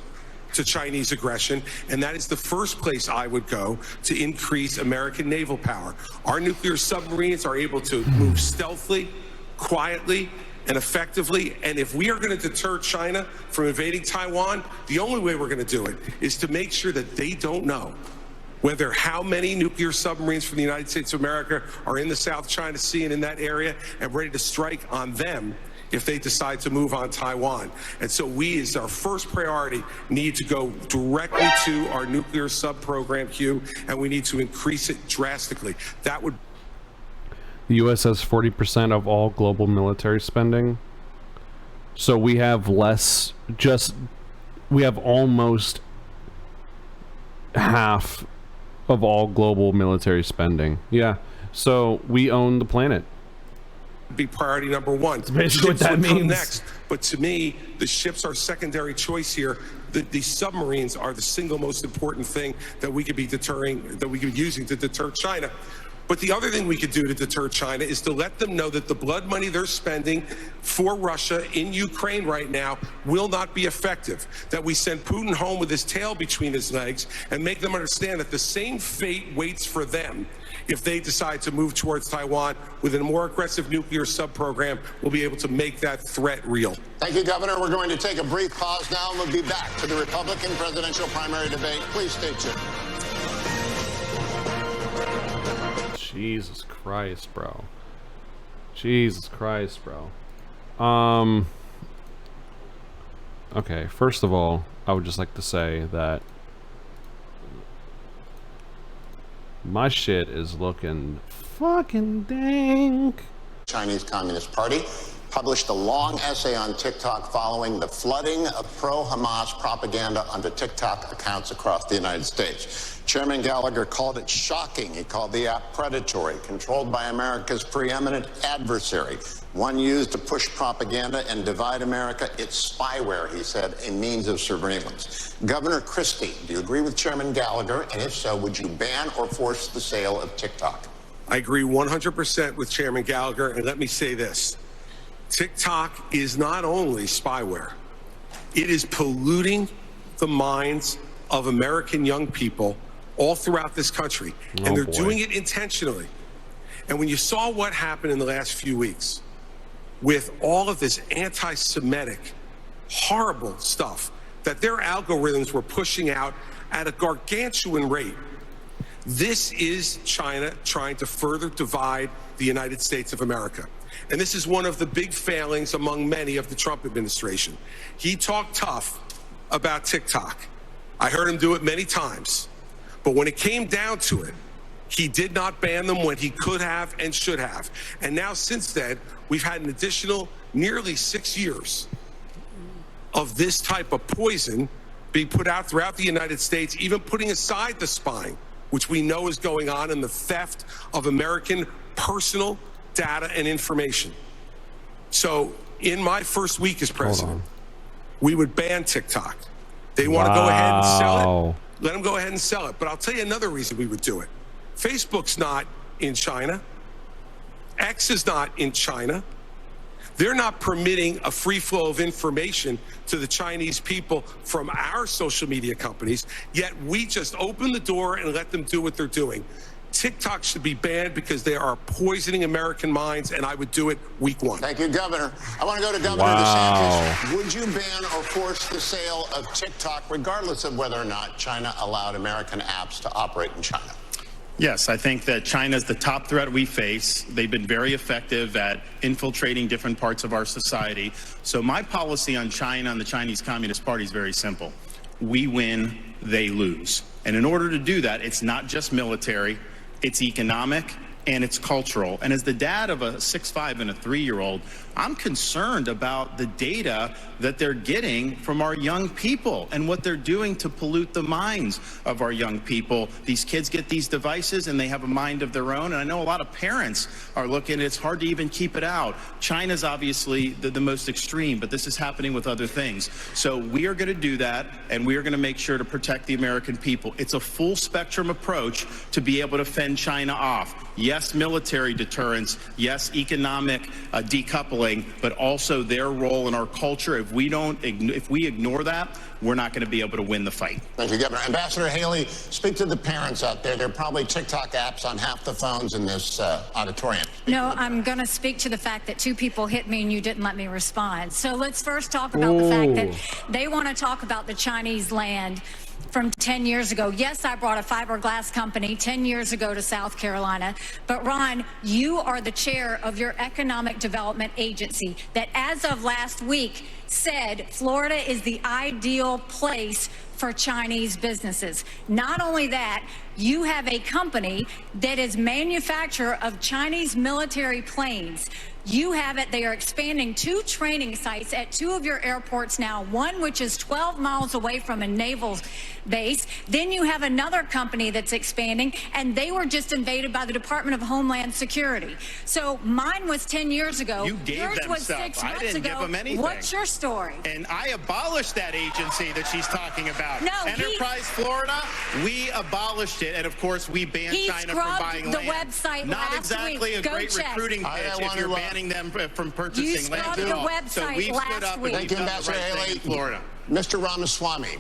to Chinese aggression, and that is the first place I would go to increase American naval power. Our nuclear submarines are able to move stealthily, quietly, and effectively, and if we are going to deter China from invading Taiwan, the only way we're going to do it is to make sure that they don't know whether how many nuclear submarines from the United States of America are in the South China Sea and in that area and ready to strike on them if they decide to move on Taiwan. And so we, as our first priority, need to go directly to our nuclear sub-program queue, and we need to increase it drastically. That would... The U.S. has 40% of all global military spending. So we have less, we have almost half of all global military spending. Yeah. So we own the planet. Be priority number one. That's basically what that means. Next. But to me, the ships are secondary choice here. The submarines are the single most important thing that we could be using to deter China. But the other thing we could do to deter China is to let them know that the blood money they're spending for Russia in Ukraine right now will not be effective. That we send Putin home with his tail between his legs and make them understand that the same fate waits for them if they decide to move towards Taiwan. With a more aggressive nuclear sub-program, we'll be able to make that threat real. Thank you, Governor. We're going to take a brief pause now, and we'll be back to the Republican presidential primary debate. Please stay tuned. Jesus Christ, bro. Jesus Christ, bro. Okay, first of all, I would just like to say that my shit is looking fucking dank. Chinese Communist Party published a long essay on TikTok following the flooding of pro-Hamas propaganda onto TikTok accounts across the United States. Chairman Gallagher called it shocking. He called the app predatory, controlled by America's preeminent adversary, one used to push propaganda and divide America. It's spyware, he said, a means of surveillance. Governor Christie, do you agree with Chairman Gallagher? And if so, would you ban or force the sale of TikTok? I agree 100% with Chairman Gallagher, and let me say this. TikTok is not only spyware, it is polluting the minds of American young people all throughout this country, and they're doing it intentionally. And when you saw what happened in the last few weeks with all of this anti-Semitic, horrible stuff that their algorithms were pushing out at a gargantuan rate, this is China trying to further divide the United States of America. And this is one of the big failings among many of the Trump administration. He talked tough about TikTok. I heard him do it many times. But when it came down to it, he did not ban them when he could have and should have. And now since then, we've had an additional nearly 6 years of this type of poison being put out throughout the United States, even putting aside the spying, which we know is going on, and the theft of American personal data and information. So in my first week as president, we would ban TikTok. They want to go ahead and sell it. Let them go ahead and sell it. But I'll tell you another reason we would do it. Facebook's not in China. X is not in China. They're not permitting a free flow of information to the Chinese people from our social media companies, yet we just open the door and let them do what they're doing. TikTok should be banned because they are poisoning American minds, and I would do it week one. Thank you, Governor. I want to go to Governor DeSantis. Would you ban or force the sale of TikTok, regardless of whether or not China allowed American apps to operate in China? Yes, I think that China is the top threat we face. They've been very effective at infiltrating different parts of our society. So my policy on China and the Chinese Communist Party is very simple. We win, they lose. And in order to do that, it's not just military, it's economic, and it's cultural. And as the dad of a 6'5" and a 3-year-old, I'm concerned about the data that they're getting from our young people and what they're doing to pollute the minds of our young people. These kids get these devices and they have a mind of their own. And I know a lot of parents are looking, it's hard to even keep it out. China's obviously the most extreme, but this is happening with other things. So we are gonna do that, and we are gonna make sure to protect the American people. It's a full spectrum approach to be able to fend China off. Yes, military deterrence, yes, economic decoupling, but also their role in our culture. If we ignore that, we're not going to be able to win the fight. Thank you, Governor. Ambassador Haley, speak to the parents out there. There are probably TikTok apps on half the phones in this auditorium. No, I'm going to speak to the fact that 2 people hit me and you didn't let me respond. So let's first talk about the fact that they want to talk about the Chinese land from 10 years ago. Yes, I brought a fiberglass company 10 years ago to South Carolina. But Ron, you are the chair of your economic development agency that as of last week said Florida is the ideal place for Chinese businesses. Not only that, you have a company that is manufacturer of Chinese military planes. You have it. They are expanding 2 training sites at 2 of your airports now, one which is 12 miles away from a naval base. Then you have another company that's expanding, and they were just invaded by the Department of Homeland Security. So mine was 10 years ago. You gave Yours them was stuff. 6 I months didn't ago. give them anything. What's your story? And I abolished that agency that she's talking about. No, Enterprise Florida, we abolished it, and of course we banned China from buying the land. website Not last exactly week. a Go great check. recruiting pitch if you're banning them from purchasing land scrubbed at the all. website So we've stood last up week. and Thank we've you, done the Ambassador right thing Haley. in Florida. Mr. Ramaswamy,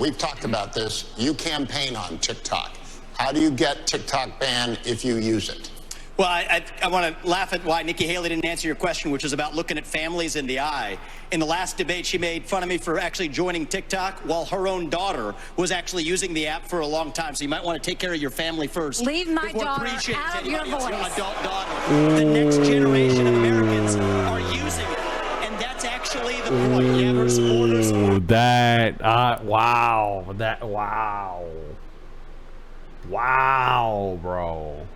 we've talked about this. You campaign on TikTok. How do you get TikTok banned if you use it? Well, I want to laugh at why Nikki Haley didn't answer your question, which was about looking at families in the eye. In the last debate, she made fun of me for actually joining TikTok while her own daughter was actually using the app for a long time. So you might want to take care of your family first. Leave my before daughter preaching out to of your your voice. adult daughter. The next generation of Americans are using it, and that's actually the point. You have her supporters. Ooh, that wow, wow, bro.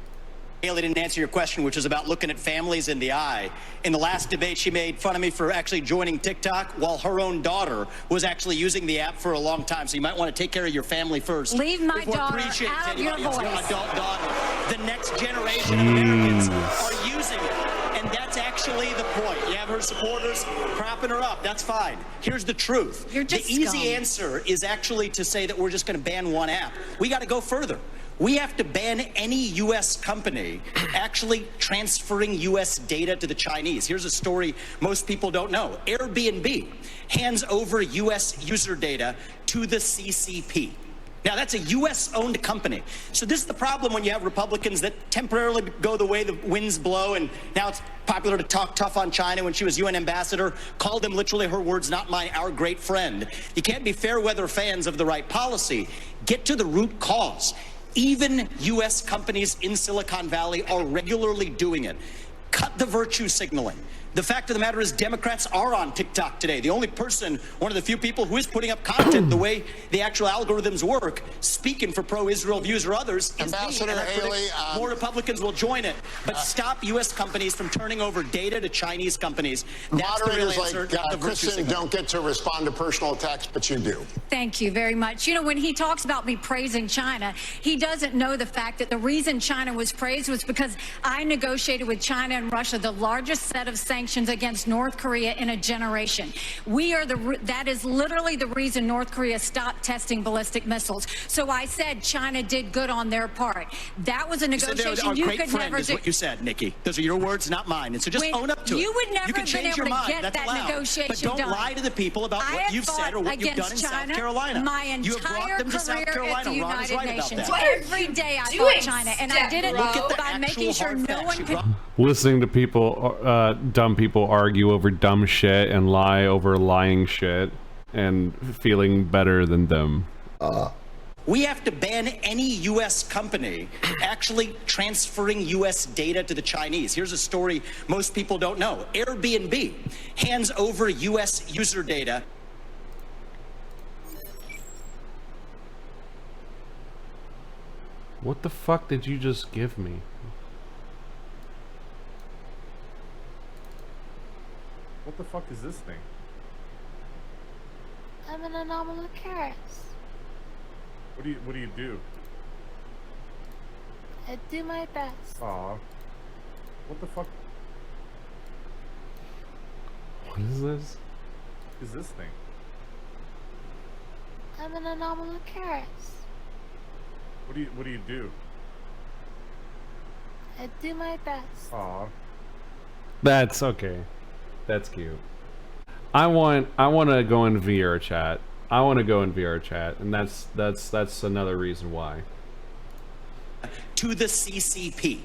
Haley didn't answer your question, which was about looking at families in the eye. In the last debate, she made fun of me for actually joining TikTok while her own daughter was actually using the app for a long time. So you might want to take care of your family first. Leave my before daughter preaching out to of your your voice. adult daughter. The next generation of Americans are using it, and that's actually the point. You have her supporters propping her up. That's fine. Here's the truth. You're just the easy scum. answer is actually to say that we're just going to ban one app. We got to go further. We have to ban any U.S. company actually transferring U.S. data to the Chinese. Here's a story most people don't know. Airbnb hands over U.S. user data to the CCP. Now, that's a U.S.-owned company. So this is the problem when you have Republicans that temporarily go the way the winds blow, and now it's popular to talk tough on China. When she was UN ambassador, called them literally, her words, not mine, our great friend. You can't be fair weather fans of the right policy. Get to the root cause. Even U.S. companies in Silicon Valley are regularly doing it. Cut the virtue signaling. The fact of the matter is Democrats are on TikTok today. The only person, one of the few people who is putting up content the way the actual algorithms work, speaking for pro-Israel views or others, is Ambassador me. And I predict Haley, more Republicans will join it. But stop U.S. companies from turning over data to Chinese companies. That's the real Moderators answer, like not the virtue Kristen signal. don't get to respond to personal attacks, but you do. Thank you very much. You know, when he talks about me praising China, he doesn't know the fact that the reason China was praised was because I negotiated with China and Russia the largest set of sanctions against North Korea in a generation. That is literally the reason North Korea stopped testing ballistic missiles. So I said China did good on their part. That was a negotiation you could never is do. what you said, Nikki. Those are your words, not mine. And so just own up to it. You would never you can have been change able your to mind. get That's that allowed. negotiation But don't done. lie to the people about I what have you've said or what you've done in against South China Carolina. my You have brought entire them to South career at Carolina. the Ron is United right about Nations. that. Every day I doing, fought China, and I did it Steph? by making sure no one could. Listening to people, dumb people argue over dumb shit and lie over lying shit and feeling better than them. We have to ban any U.S. company actually transferring U.S. data to the Chinese. Here's a story most people don't know. Airbnb hands over U.S. user data. What the fuck did you just give me? What the fuck is this thing? I'm an anomalous carrot. What do you do? I do my best. Aw. What the fuck What is this? is this thing? I'm an anomalous carrot. What do you do? I do my best. Aw. That's okay. That's cute. I want to go in VR chat. I want to go in VR chat, and that's another reason why. To the CCP.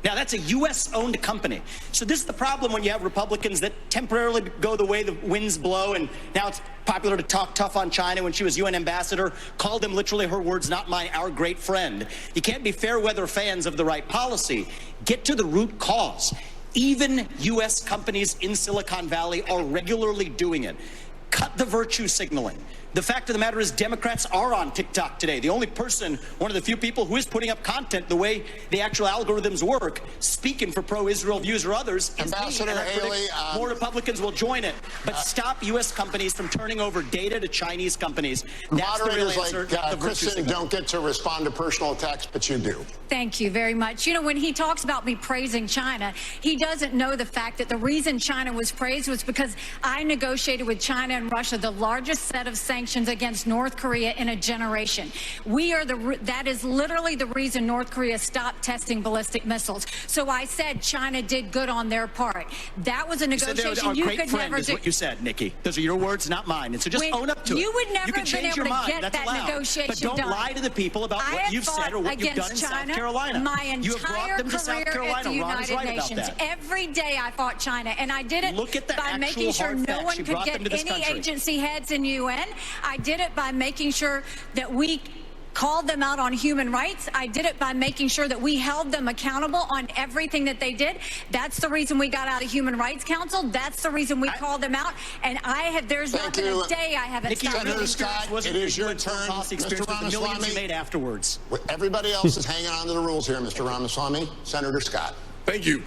Now, that's a U.S.-owned company. So this is the problem when you have Republicans that temporarily go the way the winds blow, and now it's popular to talk tough on China. When she was UN ambassador, called them, literally her words, not mine, our great friend. You can't be fair weather fans of the right policy. Get to the root cause. Even U.S. companies in Silicon Valley are regularly doing it. Cut the virtue signaling. The fact of the matter is Democrats are on TikTok today. The only person, one of the few people who is putting up content the way the actual algorithms work, speaking for pro-Israel views or others, is Ambassador me. Haley, more Republicans will join it. But stop U.S. companies from turning over data to Chinese companies. That's the real moderators answer. like Kristen don't get to respond to personal attacks, but you do. Thank you very much. You know, when he talks about me praising China, he doesn't know the fact that the reason China was praised was because I negotiated with China and Russia the largest set of sanctions against North Korea in a generation. That is literally the reason North Korea stopped testing ballistic missiles. So I said China did good on their part. That was a negotiation you could never do. What you said, Nikki. Those are your words, not mine. And so just own up to it. You would never have been able to get That's that allowed. negotiation But don't done. lie to the people about what you've said or what you've done in South Carolina. My You have brought entire them to South career Carolina. at the Ron is United right about Nations. that. Every day I fought China, and I did it by making actual sure hard no facts. one You could brought them to get this any country. agency heads in UN. I did it by making sure that we called them out on human rights. I did it by making sure that we held them accountable on everything that they did. That's the reason we got out of Human Rights Council. That's the reason we called them out. And there's not been a day I haven't Nikki, stopped. Senator Scott, it is your turn. Mr. Millions you made Ramaswamy, afterwards. everybody else is hanging on to the rules here, Mr. Ramaswamy. Senator Scott. Thank you.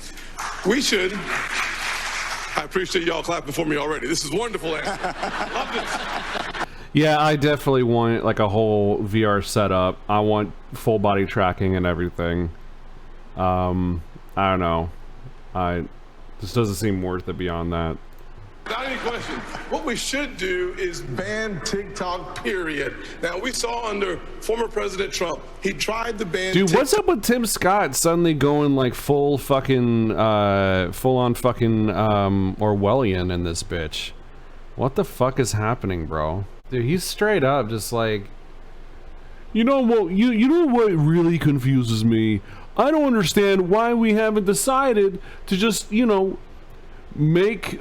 We should. I appreciate y'all clapping for me already. This is wonderful. Love this. Yeah, I definitely want like a whole VR setup. I want full body tracking and everything. I don't know. This doesn't seem worth it beyond that. Without any question, what we should do is ban TikTok, period. Now, we saw under former President Trump, he tried to ban Dude, TikTok. what's up with Tim Scott suddenly going like full on fucking Orwellian in this bitch? What the fuck is happening, bro? Dude, he's straight up just like, you know what? You know what really confuses me? I don't understand why we haven't decided to just, you know, make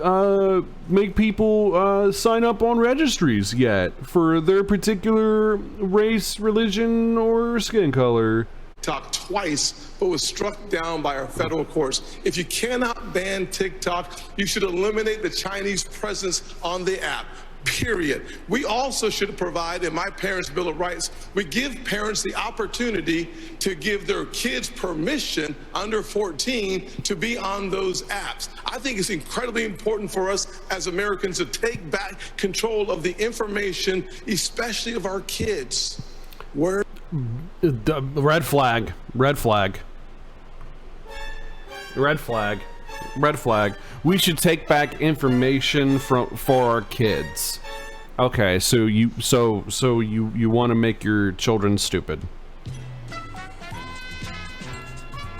people sign up on registries yet for their particular race, religion, or skin color. TikTok twice, but was struck down by our federal courts. If you cannot ban TikTok, you should eliminate the Chinese presence on the app. Period. We also should provide, in my parents' Bill of Rights, we give parents the opportunity to give their kids permission under 14 to be on those apps. I think it's incredibly important for us as Americans to take back control of the information, especially of our kids. Red flag. Red flag. Red flag. Red flag. We should take back information for our kids. Okay, so you want to make your children stupid.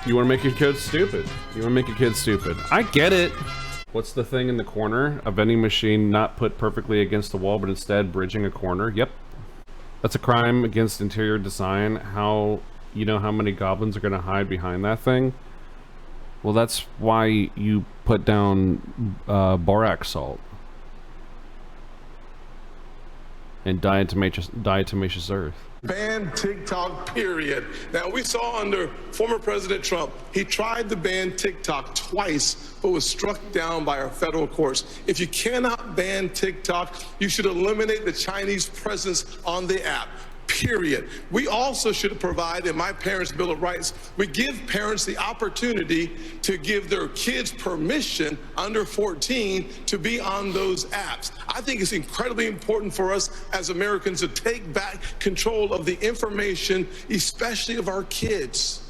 You want to make your kids stupid. You want to make your kids stupid. I get it. What's the thing in the corner? A vending machine not put perfectly against the wall, but instead bridging a corner. Yep. That's a crime against interior design. How, you know how many goblins are going to hide behind that thing? Well, that's why you put down borax salt and diatomaceous earth. Ban TikTok, period. Now, we saw under former President Trump, he tried to ban TikTok twice, but was struck down by our federal courts. If you cannot ban TikTok, you should eliminate the Chinese presence on the app. Period. We also should provide, in my parents' Bill of Rights, we give parents the opportunity to give their kids permission under 14 to be on those apps. I think it's incredibly important for us as Americans to take back control of the information, especially of our kids.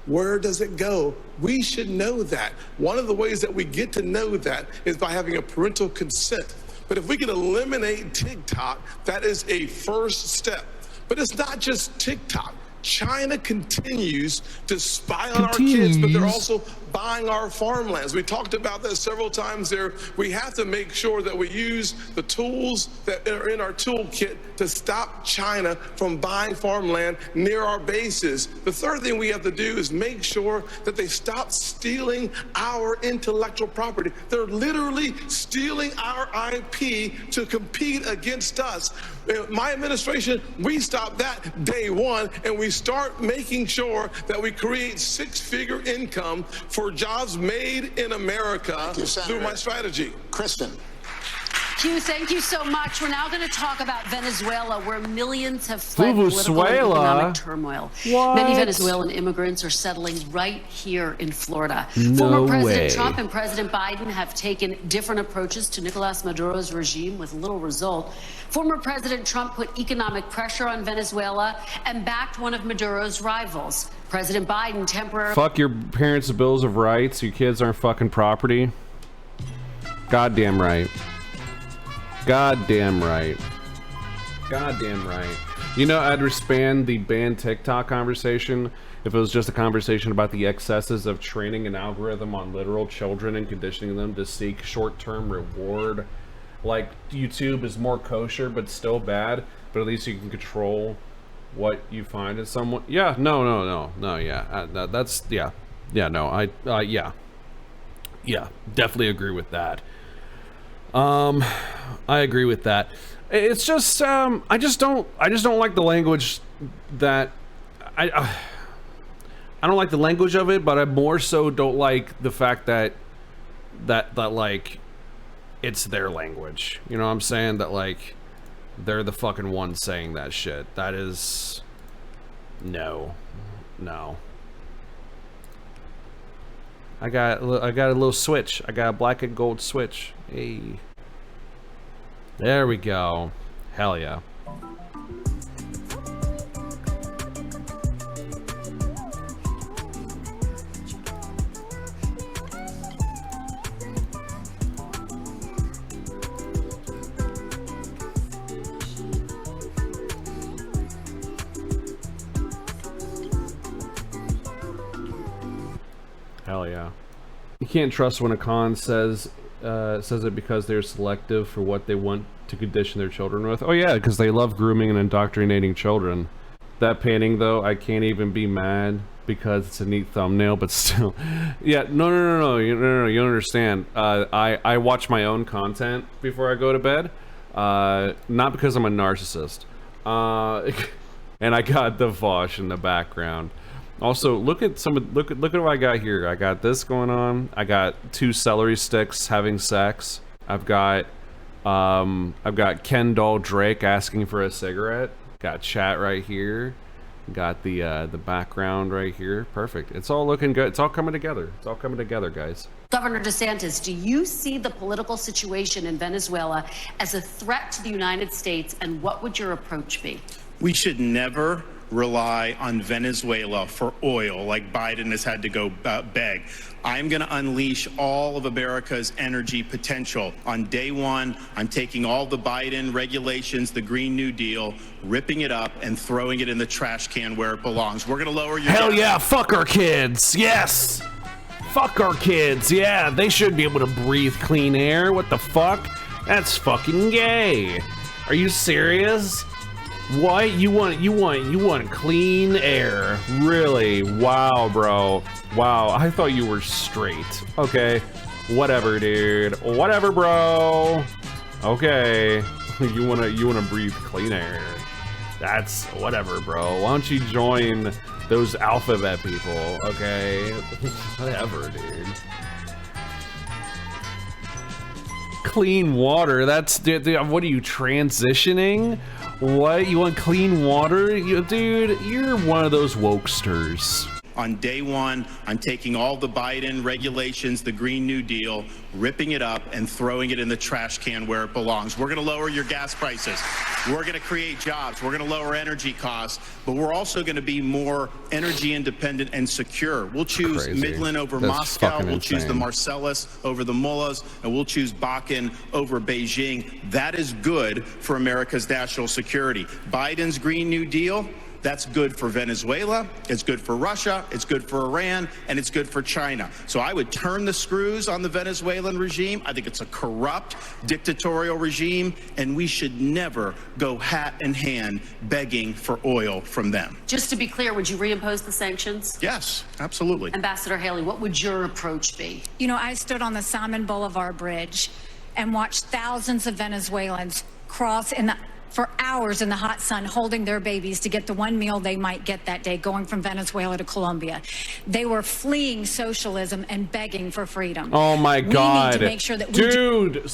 Where does it go? We should know that. One of the ways that we get to know that is by having a parental consent. But if we can eliminate TikTok, that is a first step. But it's not just TikTok. China continues to spy on our kids, but they're also buying our farmlands. We talked about that several times there. We have to make sure that we use the tools that are in our toolkit to stop China from buying farmland near our bases. The third thing we have to do is make sure that they stop stealing our intellectual property. They're literally stealing our IP to compete against us. My administration, we stop that day one, and we start making sure that we create six-figure income for jobs made in America through my strategy. Kristen. Q, thank you so much. We're now going to talk about Venezuela, where millions have fled Venezuela? political and economic turmoil. What? Many Venezuelan immigrants are settling right here in Florida. No Former President way. Trump and President Biden have taken different approaches to Nicolas Maduro's regime with little result. Former President Trump put economic pressure on Venezuela and backed one of Maduro's rivals. President Biden temporarily... Fuck your parents' bills of rights. Your kids aren't fucking property. Goddamn right. Goddamn right. Goddamn right. You know, I'd respond the ban TikTok conversation if it was just a conversation about the excesses of training an algorithm on literal children and conditioning them to seek short-term reward. Like, YouTube is more kosher but still bad, but at least you can control what you find in someone. Yeah, no, yeah. That's, yeah. Yeah, no, yeah. Yeah, definitely agree with that. I agree with that. It's just, I just don't like the language that, I don't like the language of it, but I more so don't like the fact that like, it's their language. You know what I'm saying? That like, they're the fucking ones saying that shit. That is, no. I got a little switch. I got a black and gold switch. Hey. There we go. Hell yeah. Hell yeah. You can't trust when a con says it because they're selective for what they want to condition their children with. Oh yeah, because they love grooming and indoctrinating children. That painting though, I can't even be mad because it's a neat thumbnail, but still. Yeah, no, you don't understand. I watch my own content before I go to bed. Not because I'm a narcissist. And I got the Vosh in the background. Also, look at look at what I got here. I got this going on. I got 2 celery sticks having sex. I've got Ken Doll Drake asking for a cigarette. Got chat right here. Got the background right here. Perfect. It's all looking good. It's all coming together. It's all coming together, guys. Governor DeSantis, do you see the political situation in Venezuela as a threat to the United States, and what would your approach be? We should never rely on Venezuela for oil like Biden has had to go beg. I'm going to unleash all of America's energy potential. On day one, I'm taking all the Biden regulations, the Green New Deal, ripping it up and throwing it in the trash can where it belongs. We're going to lower your... Hell yeah, fuck our kids. Yes. Fuck our kids. Yeah, they should be able to breathe clean air. What the fuck? That's fucking gay. Are you serious? What? You want clean air? Really? Wow, bro. Wow, I thought you were straight. Okay. Whatever, dude. Whatever, bro. Okay. You wanna breathe clean air. That's whatever, bro. Why don't you join those alphabet people, okay? Whatever, dude. Clean water. That's, dude, what are you, transitioning? What? You want clean water? Dude, you're one of those wokesters. On day one, I'm taking all the Biden regulations, the Green New Deal, ripping it up and throwing it in the trash can where it belongs. We're going to lower your gas prices. We're going to create jobs. We're going to lower energy costs. But we're also going to be more energy independent and secure. We'll choose Midland over Moscow. We'll choose the Marcellus over the Mullahs. And we'll choose Bakken over Beijing. That is good for America's national security. Biden's Green New Deal, That's good for Venezuela, it's good for Russia, it's good for Iran, and it's good for China. So I would turn the screws on the Venezuelan regime. I think it's a corrupt, dictatorial regime, and we should never go hat in hand begging for oil from them. Just to be clear, would you reimpose the sanctions? Yes, absolutely. Ambassador Haley, what would your approach be? You know, I stood on the Simon Bolivar Bridge and watched thousands of Venezuelans cross for hours in the hot sun, holding their babies to get the one meal they might get that day, going from Venezuela to Colombia. They were fleeing socialism and begging for freedom. Oh my God. We need to make sure that Dude,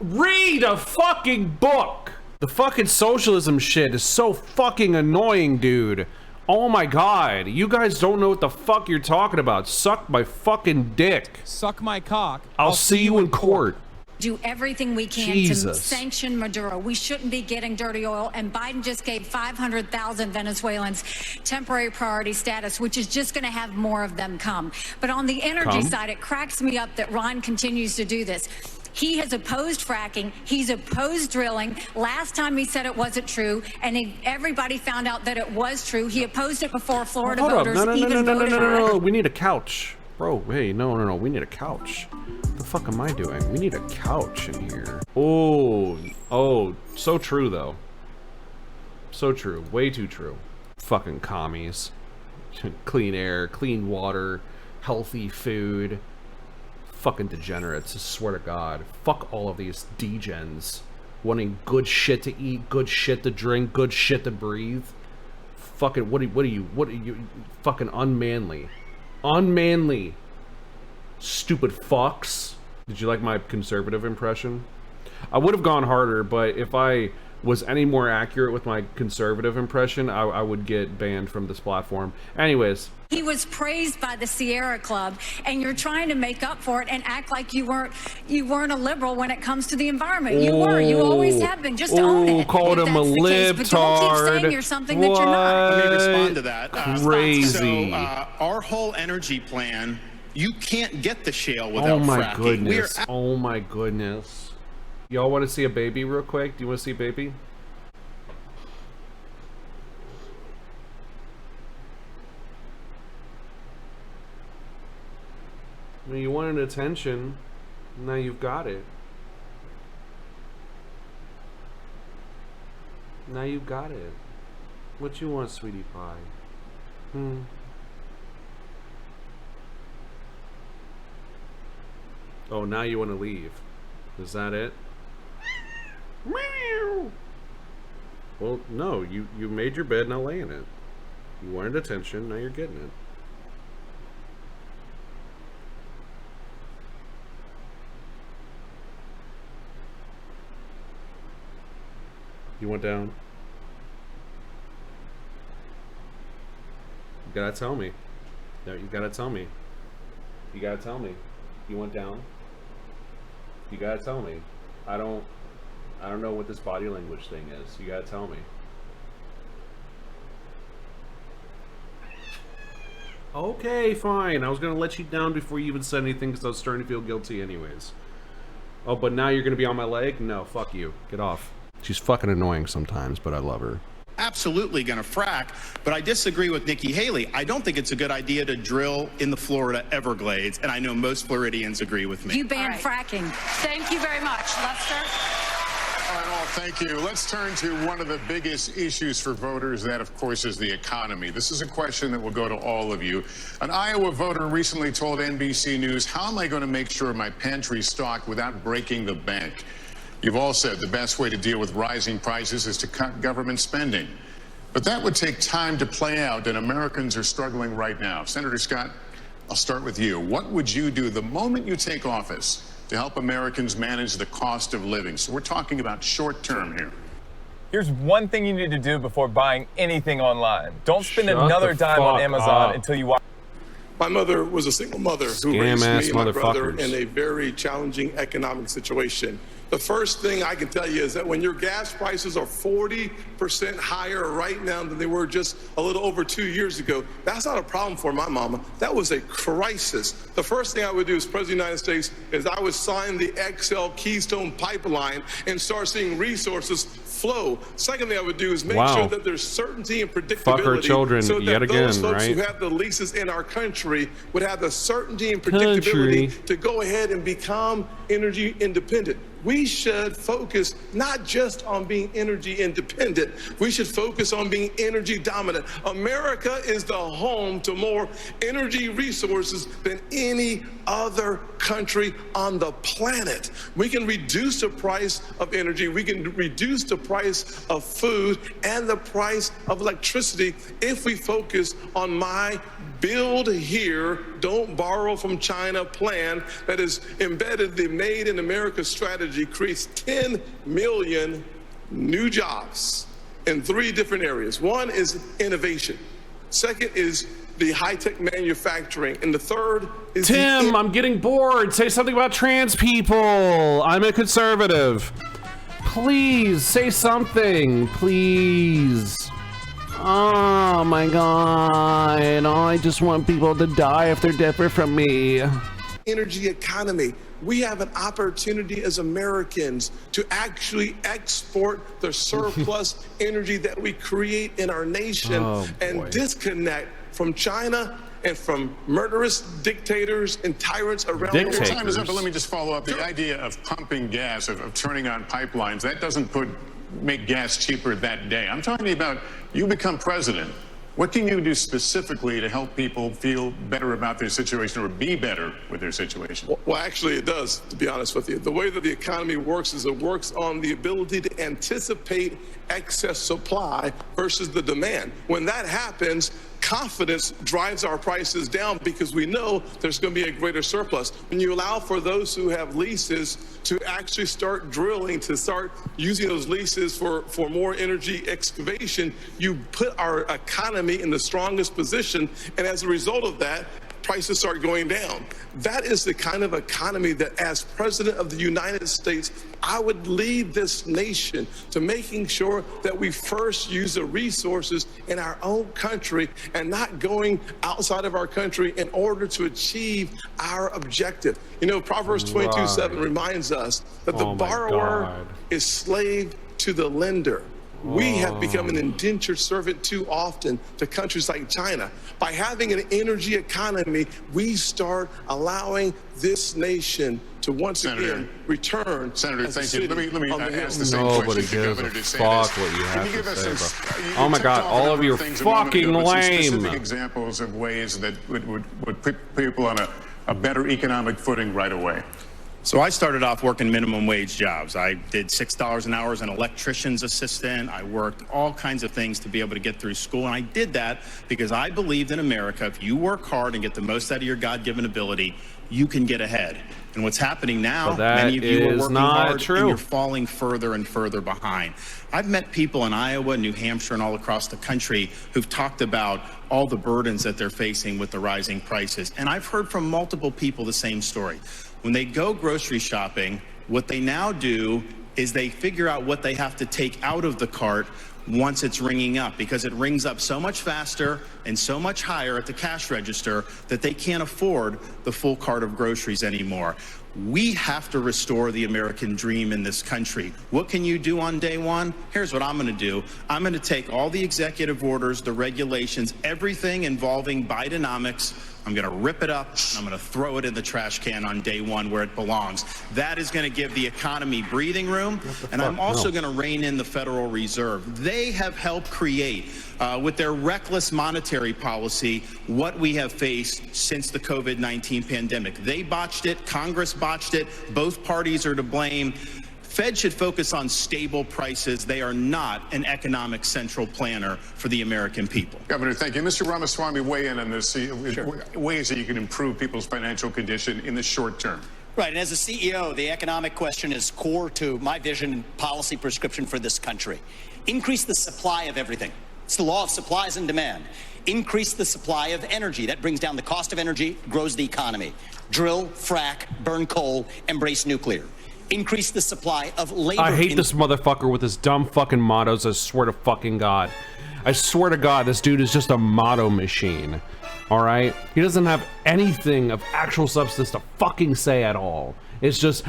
read a fucking book. The fucking socialism shit is so fucking annoying, dude. Oh my God. You guys don't know what the fuck you're talking about. Suck my fucking dick. Suck my cock. I'll see you in court. Do everything we can to sanction Maduro. We shouldn't be getting dirty oil, and Biden just gave 500,000 Venezuelans temporary priority status, which is just going to have more of them come. But on the energy side, it cracks me up that Ron continues to do this. He has opposed fracking. He's opposed drilling. Last time he said it wasn't true, and everybody found out that it was true. He opposed it before Florida voters even voted for it. We need a couch. Bro, hey, no. We need a couch. What the fuck am I doing? We need a couch in here. Oh, so true, though. So true. Way too true. Fucking commies. Clean air, clean water, healthy food. Fucking degenerates, I swear to God. Fuck all of these degens. Wanting good shit to eat, good shit to drink, good shit to breathe. Fucking, what are you, fucking unmanly. Unmanly. Stupid fucks. Did you like my conservative impression? I would have gone harder, but if I was any more accurate with my conservative impression, I would get banned from this platform. Anyways. He was praised by the Sierra Club, and you're trying to make up for it and act like you weren't a liberal when it comes to the environment. You were. You always have been. Just own it. Called him a libtard. But don't keep saying you're something that you're not. Let me respond to that. Crazy. So our whole energy plan, you can't get the shale without fracking. Oh my goodness. Oh my goodness. Y'all want to see a baby real quick? Do you want to see a baby? Well, you wanted attention. Now you've got it. Now you got it. What you want, sweetie pie? Oh, now you want to leave. Is that it? Well, no, you made your bed, now lay in it. You wanted attention, now you're getting it. You went down. You gotta tell me. No, you gotta tell me. You gotta tell me. You went down. You gotta tell me. I don't know what this body language thing is. You gotta tell me. Okay, fine. I was gonna let you down before you even said anything because I was starting to feel guilty anyways. Oh, but now you're gonna be on my leg? No, fuck you. Get off. She's fucking annoying sometimes, but I love her. Absolutely going to frack, but I disagree with Nikki Haley. I don't think it's a good idea to drill in the Florida Everglades, and I know most Floridians agree with me. You banned fracking. Thank you very much. Lester? All right, well, thank you. Let's turn to one of the biggest issues for voters. That, of course, is the economy. This is a question that will go to all of you. An Iowa voter recently told NBC News, "How am I going to make sure my pantry's stocked without breaking the bank?" You've all said the best way to deal with rising prices is to cut government spending. But that would take time to play out, and Americans are struggling right now. Senator Scott, I'll start with you. What would you do the moment you take office to help Americans manage the cost of living? So we're talking about short term here. Here's one thing you need to do before buying anything online. Don't spend another dime on Amazon until you watch. My mother was a single mother who raised me and my brother in a very challenging economic situation. The first thing I can tell you is that when your gas prices are 40% higher right now than they were just a little over 2 years ago, that's not a problem for my mama. That was a crisis. The first thing I would do as President of the United States is I would sign the XL Keystone Pipeline and start seeing resources flow. Second thing I would do is make sure that there's certainty and predictability. Fuck our children so that yet again, those folks right? who have the leases in our country would have the certainty and predictability to go ahead and become energy independent. We should focus not just on being energy independent, we should focus on being energy dominant. America is the home to more energy resources than any other country on the planet. We can reduce the price of energy, we can reduce the price of food and the price of electricity if we focus on my build here, don't borrow from China plan that is embedded. The Made in America strategy creates 10 million new jobs in 3 different areas. One is innovation. Second is the high-tech manufacturing. And the third is Tim, I'm getting bored. Say something about trans people. I'm a conservative. Please, say something. Please. Oh my god. I just want people to die if they're different from me. Energy economy. We have an opportunity as Americans to actually export the surplus energy that we create in our nation and disconnect from China and from murderous dictators and tyrants around the world. Time is up, but let me just follow up. The idea of pumping gas, of turning on pipelines, that doesn't make gas cheaper that day. I'm talking about you become president. What can you do specifically to help people feel better about their situation or be better with their situation? Well, actually, it does, to be honest with you. The way that the economy works is it works on the ability to anticipate excess supply versus the demand. When that happens, confidence drives our prices down because we know there's going to be a greater surplus. When you allow for those who have leases to actually start drilling, to start using those leases for more energy excavation, you put our economy in the strongest position. And as a result of that, prices start going down. That is the kind of economy that, as President of the United States, I would lead this nation to making sure that we first use the resources in our own country and not going outside of our country in order to achieve our objective. You know, Proverbs 22:7 reminds us that the borrower is slave to the lender. We have become an indentured servant too often to countries like China. By having an energy economy, we start allowing this nation to once again return. Senator, thank you. Let me ask the same Nobody question to Governor gives a DeSantis. fuck what you have Can you give to us say, some, bro. Oh my god, all of you are fucking lame. Specific examples of ways that would put people on a better economic footing right away. So I started off working minimum wage jobs. I did $6 an hour as an electrician's assistant. I worked all kinds of things to be able to get through school. And I did that because I believed in America, if you work hard and get the most out of your God-given ability, you can get ahead. And what's happening now, many of you are working hard and you're falling further and further behind. I've met people in Iowa, New Hampshire, and all across the country who've talked about all the burdens that they're facing with the rising prices. And I've heard from multiple people the same story. When they go grocery shopping, what they now do is they figure out what they have to take out of the cart once it's ringing up, because it rings up so much faster and so much higher at the cash register that they can't afford the full cart of groceries anymore. We have to restore the American dream in this country. What can you do on day one? Here's what I'm going to do. I'm going to take all the executive orders, the regulations, everything involving Bidenomics. I'm going to rip it up, and I'm going to throw it in the trash can on day one where it belongs. That is going to give the economy breathing room, and I'm also going to rein in the Federal Reserve. They have helped create, with their reckless monetary policy, what we have faced since the COVID-19 pandemic. They botched it. Congress botched it. Both parties are to blame. Fed should focus on stable prices. They are not an economic central planner for the American people. Governor, thank you. Mr. Ramaswamy, weigh in on this. Ways that you can improve people's financial condition in the short term. Right, and as a CEO, the economic question is core to my vision and policy prescription for this country. Increase the supply of everything. It's the law of supplies and demand. Increase the supply of energy. That brings down the cost of energy, grows the economy. Drill, frack, burn coal, embrace nuclear. increase the supply of labor. I hate this motherfucker with his dumb fucking mottos. I swear to fucking God. I swear to God, this dude is just a motto machine. All right? He doesn't have anything of actual substance to fucking say at all. It's just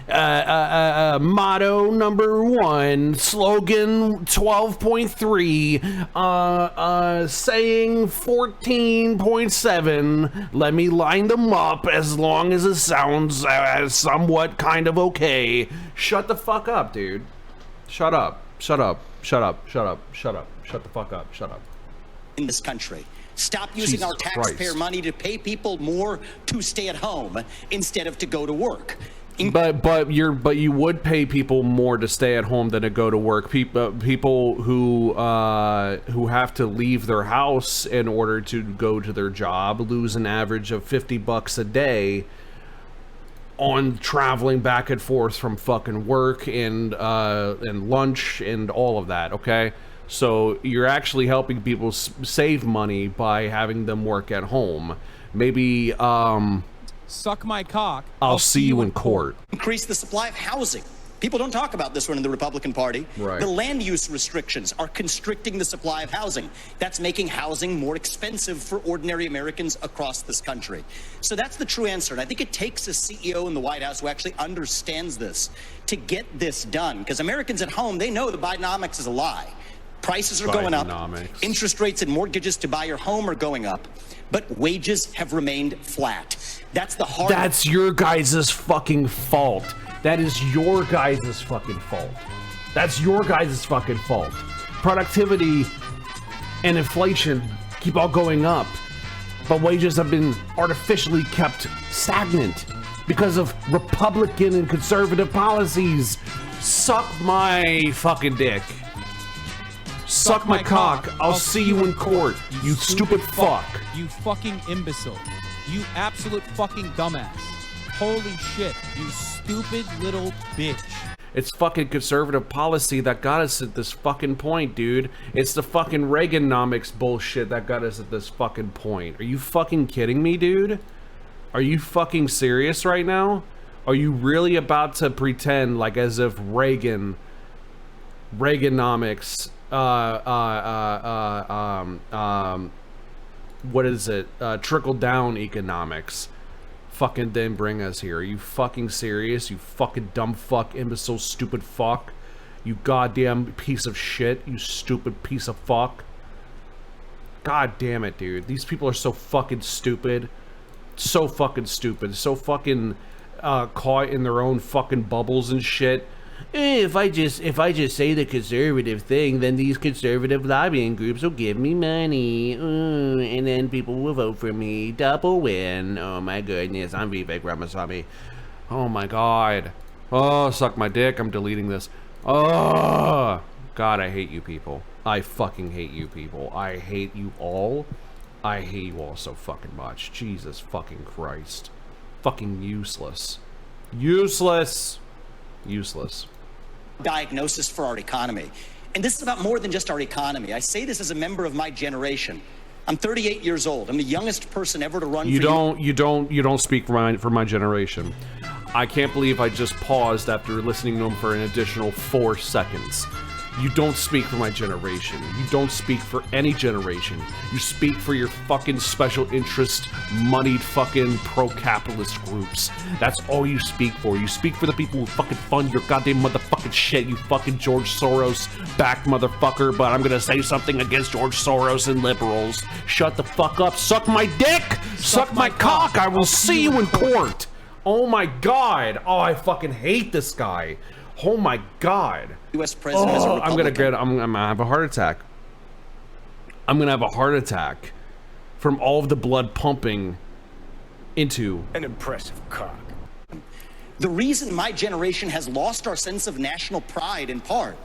motto number 1, slogan 12.3, saying 14.7. Let me line them up as long as it sounds somewhat kind of okay. Shut the fuck up, dude. Shut up. Shut up. Shut up. Shut up. Shut up. Shut the fuck up. Shut up. In this country. Stop using our taxpayer money to pay people more to stay at home instead of to go to work. But you would pay people more to stay at home than to go to work. People who have to leave their house in order to go to their job lose an average of $50 a day on traveling back and forth from fucking work and lunch and all of that. Okay. So you're actually helping people save money by having them work at home. Maybe, suck my cock. I'll see you in court. Increase the supply of housing. People don't talk about this one in the Republican Party. Right. The land use restrictions are constricting the supply of housing. That's making housing more expensive for ordinary Americans across this country. So that's the true answer. And I think it takes a CEO in the White House who actually understands this to get this done. Because Americans at home, they know the Bidenomics is a lie. Prices are going up. Interest rates and mortgages to buy your home are going up. But wages have remained flat. That's the hard... That's your guys' fucking fault. That is your guys' fucking fault. That's your guys' fucking fault. Productivity and inflation keep all going up. But wages have been artificially kept stagnant because of Republican and conservative policies. Suck my fucking dick. Suck my cock. I'll see you in court, you stupid fuck. You fucking imbecile. You absolute fucking dumbass. Holy shit, you stupid little bitch. It's fucking conservative policy that got us at this fucking point, dude. It's the fucking Reaganomics bullshit that got us at this fucking point. Are you fucking kidding me, dude? Are you fucking serious right now? Are you really about to pretend like as if Reaganomics what is it? Trickle down economics fucking didn't bring us here. Are you fucking serious? You fucking dumb fuck, imbecile, stupid fuck. You goddamn piece of shit. You stupid piece of fuck. God damn it, dude. These people are so fucking stupid. So fucking stupid. So fucking caught in their own fucking bubbles and shit. If I just say the conservative thing, then these conservative lobbying groups will give me money, and then people will vote for me. Double win. Oh my goodness, I'm Vivek Ramaswamy. Oh my god. Oh, suck my dick. I'm deleting this. Oh God, I hate you people. I fucking hate you people. I hate you all. I hate you all so fucking much. Jesus fucking Christ. Fucking useless. Useless. Useless. Diagnosis for our economy. And this is about more than just our economy. I say this as a member of my generation. I'm 38 years old. I'm the youngest person ever to run You don't speak for my generation. I can't believe I just paused after listening to him for an additional 4 seconds. You don't speak for my generation. You don't speak for any generation. You speak for your fucking special interest, moneyed fucking pro-capitalist groups. That's all you speak for. You speak for the people who fucking fund your goddamn motherfucking shit, you fucking George Soros-backed motherfucker. But I'm gonna say something against George Soros and liberals. Shut the fuck up. Suck my dick! Suck my cock! I will see you in court! Oh my god! Oh, I fucking hate this guy. Oh my god. U.S. president is a Republican. I'm gonna have a heart attack. I'm gonna have a heart attack from all of the blood pumping into an impressive cock. The reason my generation has lost our sense of national pride in part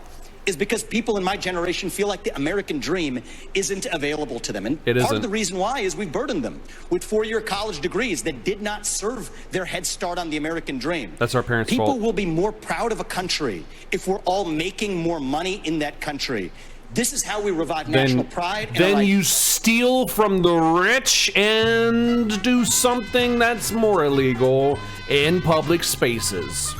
is because people in my generation feel like the American dream isn't available to them. And part of the reason why is we burdened them with 4-year college degrees that did not serve their head start on the American dream. That's our parents' fault. People will be more proud of a country if we're all making more money in that country. This is how we revive national pride. Then you steal from the rich and do something that's more illegal in public spaces.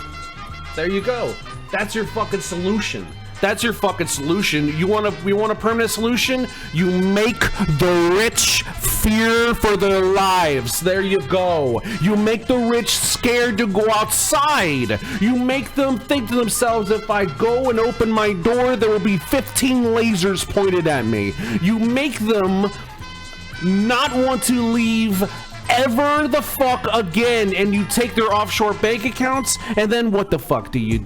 There you go. That's your fucking solution. That's your fucking solution. You want a permanent solution? You make the rich fear for their lives. There you go. You make the rich scared to go outside. You make them think to themselves, if I go and open my door, there will be 15 lasers pointed at me. You make them not want to leave ever the fuck again, and you take their offshore bank accounts, and then what the fuck do? You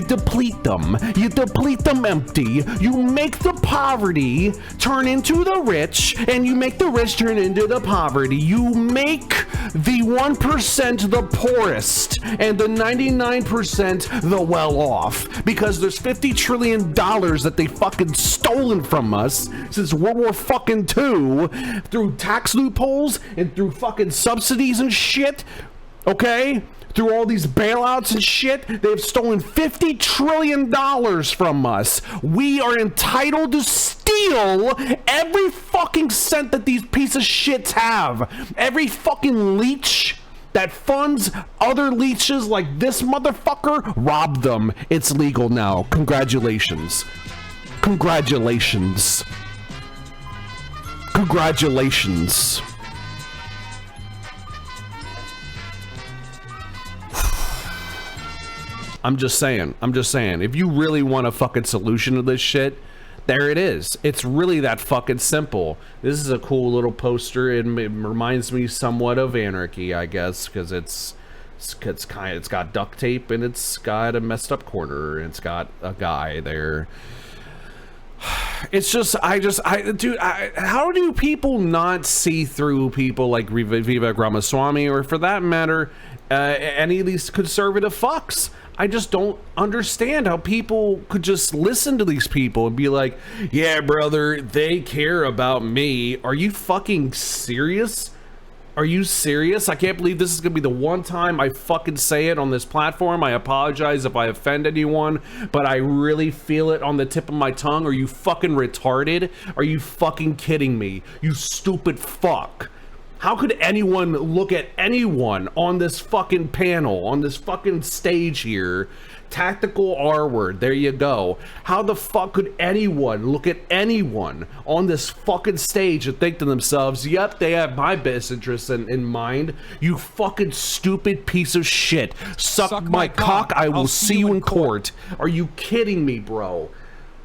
deplete them. You deplete them empty. You make the poverty turn into the rich, and you make the rich turn into the poverty. You make the 1% the poorest, and the 99% the well-off, because there's $50 trillion that they fucking stolen from us since World War fucking II through tax loopholes and through fucking subsidies and shit, okay? Through all these bailouts and shit, they've stolen $50 trillion from us. We are entitled to steal every fucking cent that these pieces of shits have. Every fucking leech that funds other leeches like this motherfucker, rob them. It's legal now. Congratulations. Congratulations. Congratulations. I'm just saying, if you really want a fucking solution to this shit, there it is. It's really that fucking simple. This is a cool little poster. It reminds me somewhat of Anarchy, I guess, because it's got duct tape and it's got a messed up corner and it's got a guy there. It's just, dude, how do people not see through people like Vivek Ramaswamy, or for that matter, any of these conservative fucks? I just don't understand how people could just listen to these people and be like, yeah, brother, they care about me. Are you fucking serious? Are you serious? I can't believe this is gonna be the one time I fucking say it on this platform. I apologize if I offend anyone, but I really feel it on the tip of my tongue. Are you fucking retarded? Are you fucking kidding me? You stupid fuck. How could anyone look at anyone on this fucking panel, on this fucking stage here? Tactical R word, there you go. How the fuck could anyone look at anyone on this fucking stage and think to themselves, yep, they have my best interests in mind? You fucking stupid piece of shit. Suck my cock, I will see you in court. Are you kidding me, bro?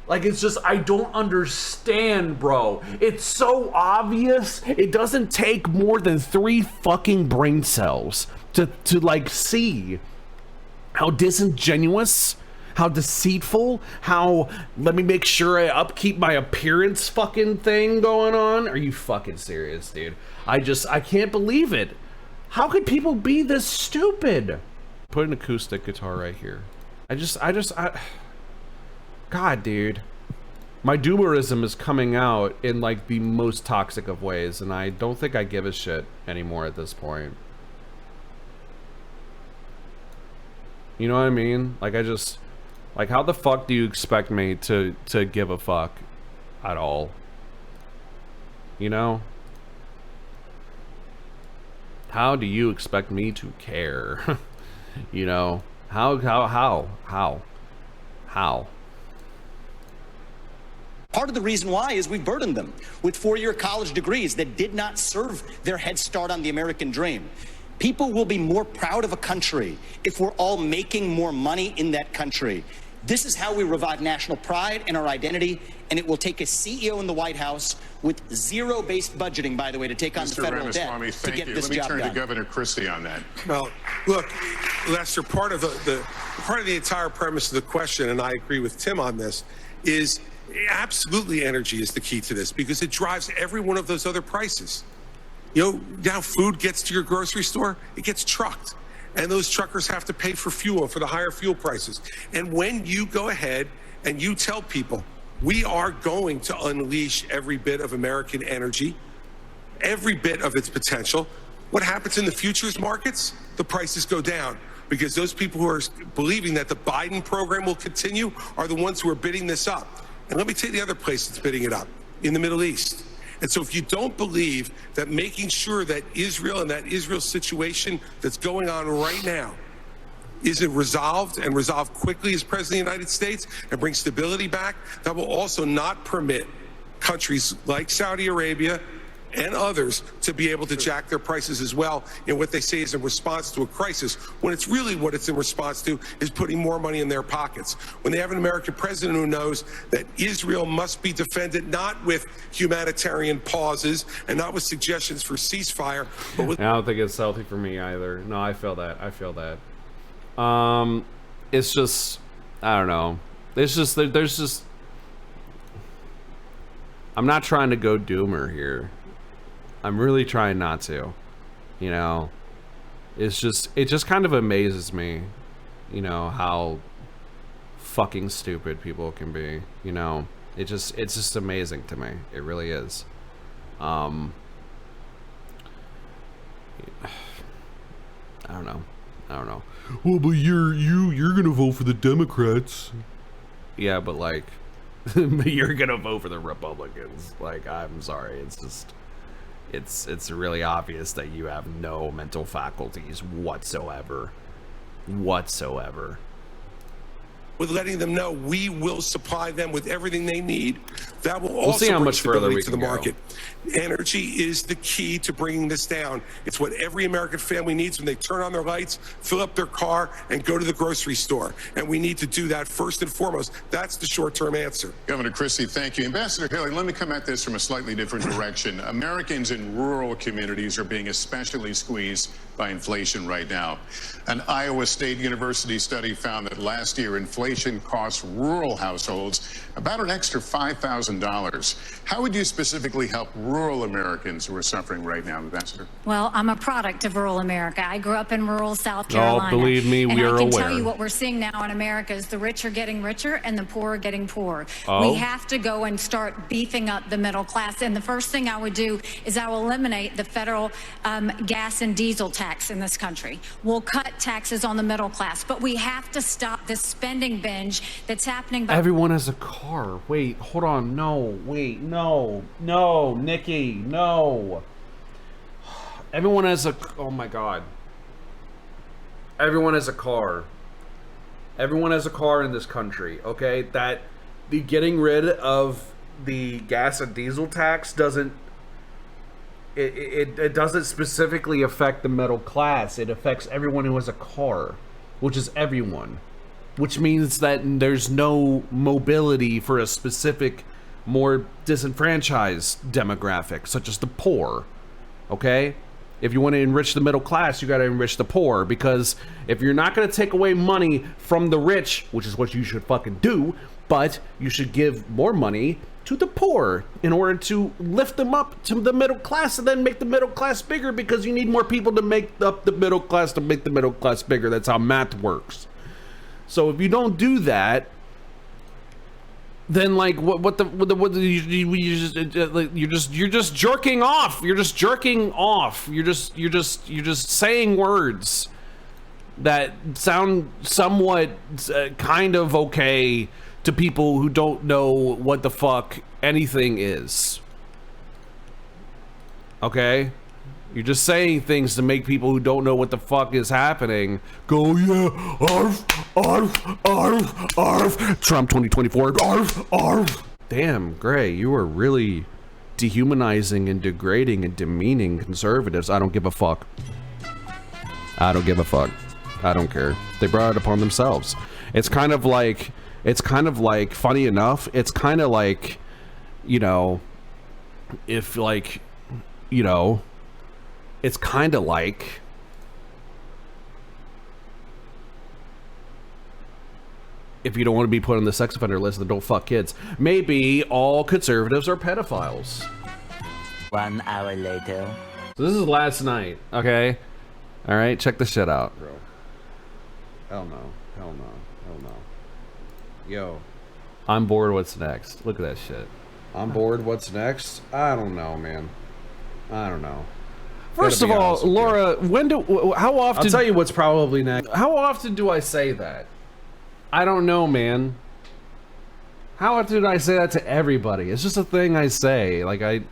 Like, it's just, I don't understand, bro. It's so obvious. It doesn't take more than 3 fucking brain cells to like see how disingenuous, how deceitful, how let me make sure I upkeep my appearance fucking thing going on. Are you fucking serious, dude? I can't believe it. How could people be this stupid? Put an acoustic guitar right here. God, dude. My doomerism is coming out in like the most toxic of ways, and I don't think I give a shit anymore at this point. You know what I mean? Like, like, how the fuck do you expect me to give a fuck at all? You know? How do you expect me to care? You know? How? Part of the reason why is we burdened them with 4-year college degrees that did not serve their head start on the American dream. People will be more proud of a country if we're all making more money in that country. This is how we revive national pride and our identity, and it will take a CEO in the White House with zero-based budgeting, by the way, to take on the federal debt to get this job done. Let me turn to Governor Christie on that. Well, look, Lester, part of the entire premise of the question, and I agree with Tim on this, is absolutely energy is the key to this, because it drives every one of those other prices. You know, now food gets to your grocery store, it gets trucked. And those truckers have to pay for fuel, for the higher fuel prices. And when you go ahead and you tell people, we are going to unleash every bit of American energy, every bit of its potential, what happens in the futures markets? The prices go down, because those people who are believing that the Biden program will continue are the ones who are bidding this up. And let me tell you the other place that's bidding it up, in the Middle East. And so if you don't believe that making sure that Israel and that Israel situation that's going on right now isn't resolved and resolved quickly as President of the United States and bring stability back, that will also not permit countries like Saudi Arabia and others to be able to jack their prices as well in what they say is in response to a crisis, when it's really what it's in response to is putting more money in their pockets. When they have an American president who knows that Israel must be defended not with humanitarian pauses and not with suggestions for ceasefire, but with... I don't think it's healthy for me either. No, I feel that. I feel that. It's just, I don't know. It's just, there's just... I'm not trying to go doomer here. I'm really trying not to, you know. It just kind of amazes me, you know, how fucking stupid people can be, you know. It's just amazing to me. It really is. I don't know. Well, but you're gonna vote for the Democrats. Yeah, but like, you're gonna vote for the Republicans. Like, I'm sorry. It's just, it's really obvious that you have no mental faculties whatsoever. With letting them know we will supply them with everything they need. That will We'll also see how bring much further stability we to the can go. market. Energy is the key to bringing this down. It's what every American family needs when they turn on their lights, fill up their car, and go to the grocery store. And we need to do that first and foremost. That's the short-term answer. Governor Christie, thank you. Ambassador Haley, let me come at this from a slightly different direction. Americans in rural communities are being especially squeezed by inflation right now. An Iowa State University study found that last year inflation cost rural households about an extra $5,000. How would you specifically help rural Americans who are suffering right now, Ambassador? Well, I'm a product of rural America. I grew up in rural South Carolina. Oh, believe me, we are And I can aware. tell you what we're seeing now in America is the rich are getting richer and the poor are getting poorer. Oh. We have to go and start beefing up the middle class. And the first thing I would do is I will eliminate the federal gas and diesel tax in this country. We'll cut taxes on the middle class. But we have to stop this spending binge that's happening by... Everyone has a car. Wait, hold on. No, wait, no, Nikki, no. Everyone has a... Oh my God. Everyone has a car. Everyone has a car in this country, okay? That the getting rid of the gas and diesel tax doesn't... It doesn't specifically affect the middle class. It affects everyone who has a car, which is everyone. Which means that there's no mobility for a specific, more disenfranchised demographic, such as the poor. Okay? If you want to enrich the middle class, you got to enrich the poor, because if you're not going to take away money from the rich, which is what you should fucking do, but you should give more money to the poor in order to lift them up to the middle class and then make the middle class bigger, because you need more people to make up the middle class to make the middle class bigger. That's how math works. So if you don't do that, then like you're just jerking off. You're just jerking off. You're just saying words that sound somewhat kind of okay to people who don't know what the fuck anything is. Okay? You're just saying things to make people who don't know what the fuck is happening go, yeah, arf, arf, arf, arf, Trump 2024, arf, arf. Damn, Gray, you are really dehumanizing and degrading and demeaning conservatives. I don't give a fuck. I don't give a fuck. I don't care. They brought it upon themselves. It's kind of like, funny enough, it's kind of like, you know, if like, you know, it's kind of like if you don't want to be put on the sex offender list, then don't fuck kids. Maybe all conservatives are pedophiles. 1 hour later. So this is last night, okay? All right, check this shit out, bro. Hell no, hell no, hell no. Yo, I'm bored. What's next? Look at that shit. I'm bored. What's next? I don't know, man. I don't know. First of all, Laura, how often... I'll tell you what's probably next. How often do I say that? I don't know, man. How often do I say that to everybody? It's just a thing I say. Like, I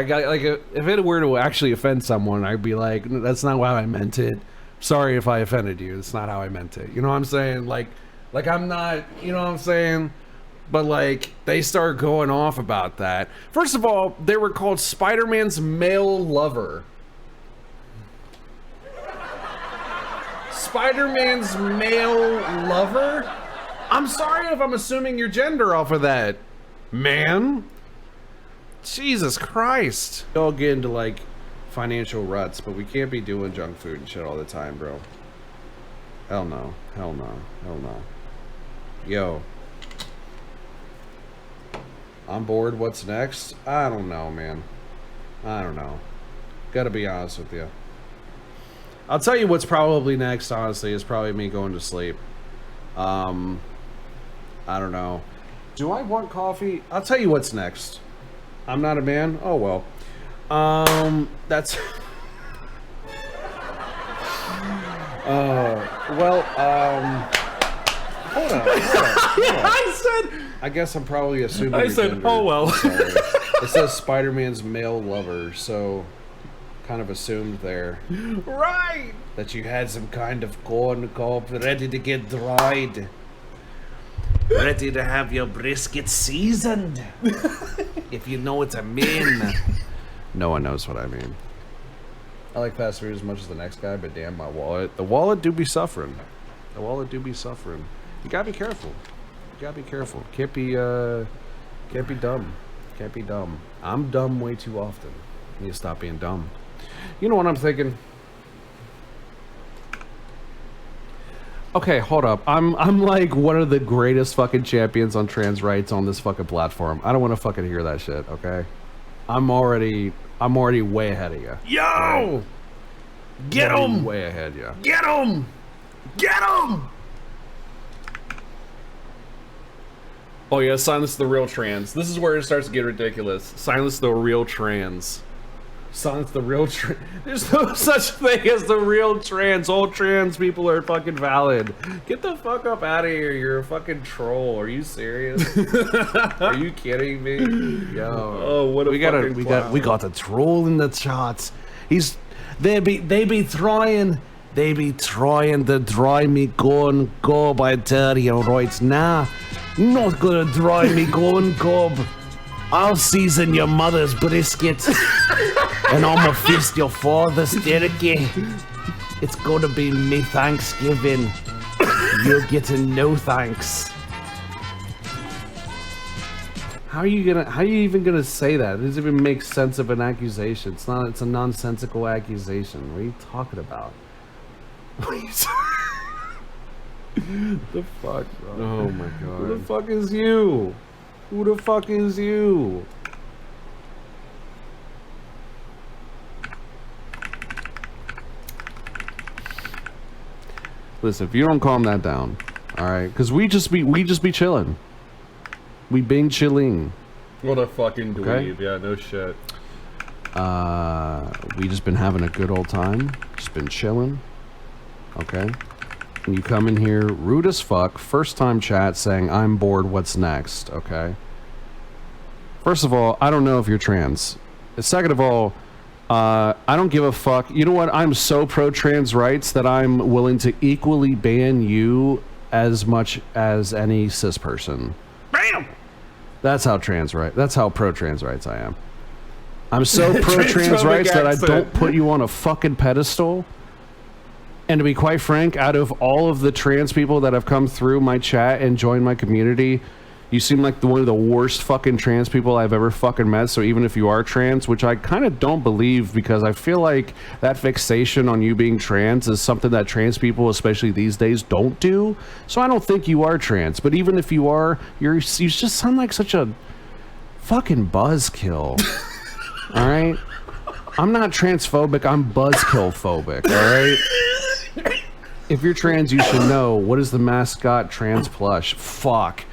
got, like, if it were to actually offend someone, I'd be like, that's not how I meant it. Sorry if I offended you. It's not how I meant it. You know what I'm saying? Like I'm not, you know what I'm saying? But like, they start going off about that. First of all, they were called Spider-Man's male lover. Spider-Man's male lover? I'm sorry if I'm assuming your gender off of that, man. Jesus Christ. We all get into like financial ruts, but we can't be doing junk food and shit all the time, bro. Hell no. Hell no. Hell no. Yo. I'm bored. What's next? I don't know, man. I don't know. Gotta be honest with you. I'll tell you what's probably next, honestly, is probably me going to sleep. I don't know. Do I want coffee? I'll tell you what's next. I'm not a man? Oh, well. That's... Hold on. I said... I guess I'm probably assuming I said, gender. oh, well. It says Spider-Man's male lover, so... kind of assumed there. Right! That you had some kind of corn cob ready to get dried. Ready to have your brisket seasoned. If you know what I mean. No one knows what I mean. I like fast food as much as the next guy, but damn my wallet. The wallet do be suffering. The wallet do be suffering. You gotta be careful. You gotta be careful. Can't be dumb. Can't be dumb. I'm dumb way too often. I need to stop being dumb. You know what I'm thinking? Okay, hold up. I'm like one of the greatest fucking champions on trans rights on this fucking platform. I don't want to fucking hear that shit, okay? I'm already way ahead of you. Yo! Right? Get him! Way ahead, yeah. Get him! Get him! Oh yeah, silence the real trans. This is where it starts to get ridiculous. Silence the real trans. Silence the real trans. There's no such thing as the real trans. All trans people are fucking valid. Get the fuck up out of here. You're a fucking troll. Are you serious? Are you kidding me? Yo. Oh, what a we got a troll in the charts. They be trying to dry me corn cob. I tell you right now, not gonna dry me corn cob. I'll season your mother's brisket, and I'ma fist your father's turkey. It's gonna be me Thanksgiving. You're getting no thanks. How are you even gonna say that? It doesn't even make sense of an accusation. It's a nonsensical accusation. What are you talking about? The fuck, bro? Oh my god. Who the fuck is you? Who the fuck is you? Listen, if you don't calm that down, all right? Because we just be chilling. We been chilling. What a fucking dweeb. Okay? Yeah, no shit. We just been having a good old time. Just been chilling. Okay? And you come in here rude as fuck, first time chat saying, I'm bored, what's next, okay? First of all, I don't know if you're trans. Second of all, I don't give a fuck. You know what? I'm so pro-trans rights that I'm willing to equally ban you as much as any cis person. Bam! That's how pro-trans rights I am. I'm so pro-trans rights that I don't put you on a fucking pedestal. And to be quite frank, out of all of the trans people that have come through my chat and joined my community, you seem like one of the worst fucking trans people I've ever fucking met. So even if you are trans, which I kind of don't believe, because I feel like that fixation on you being trans is something that trans people, especially these days, don't do. So I don't think you are trans. But even if you are, you just sound like such a fucking buzzkill. All right? I'm not transphobic, I'm buzzkill phobic, all right? If you're trans, you should know. What is the mascot trans plush? Fuck.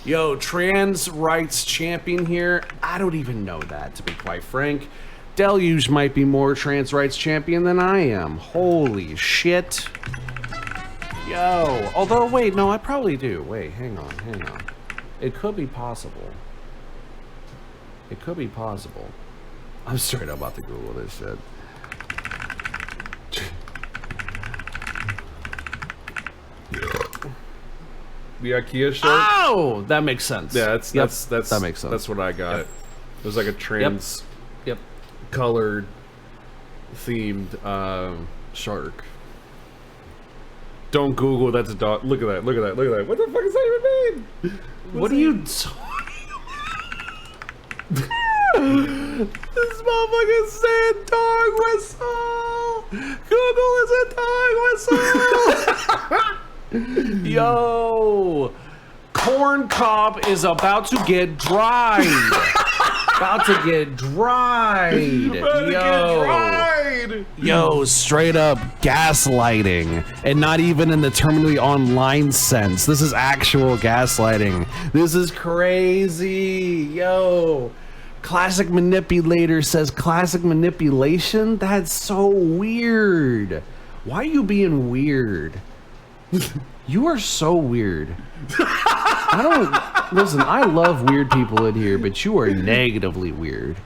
Yo, trans rights champion here? I don't even know that, to be quite frank. Deluge might be more trans rights champion than I am. Holy shit. Yo. Although, wait, no, I probably do. Wait, hang on. It could be possible. It could be possible. I'm straight up about to Google this shit. The IKEA shirt. Oh, that makes sense. Yeah, that makes sense. That's what I got. Yep. It was like a trans, colored, themed shark. Don't Google. That's a dog. Look at that. Look at that. Look at that. What the fuck does that even mean? What are you talking? This motherfucker said dog whistle. Google is a dog whistle. Yo, corn cob is about to get dried. About to get dried. Yo, straight up gaslighting, and not even in the terminally online sense. This is actual gaslighting. This is crazy. Yo, classic manipulator says classic manipulation. That's so weird. Why are you being weird? You are so weird. Listen, I love weird people in here, but you are negatively weird.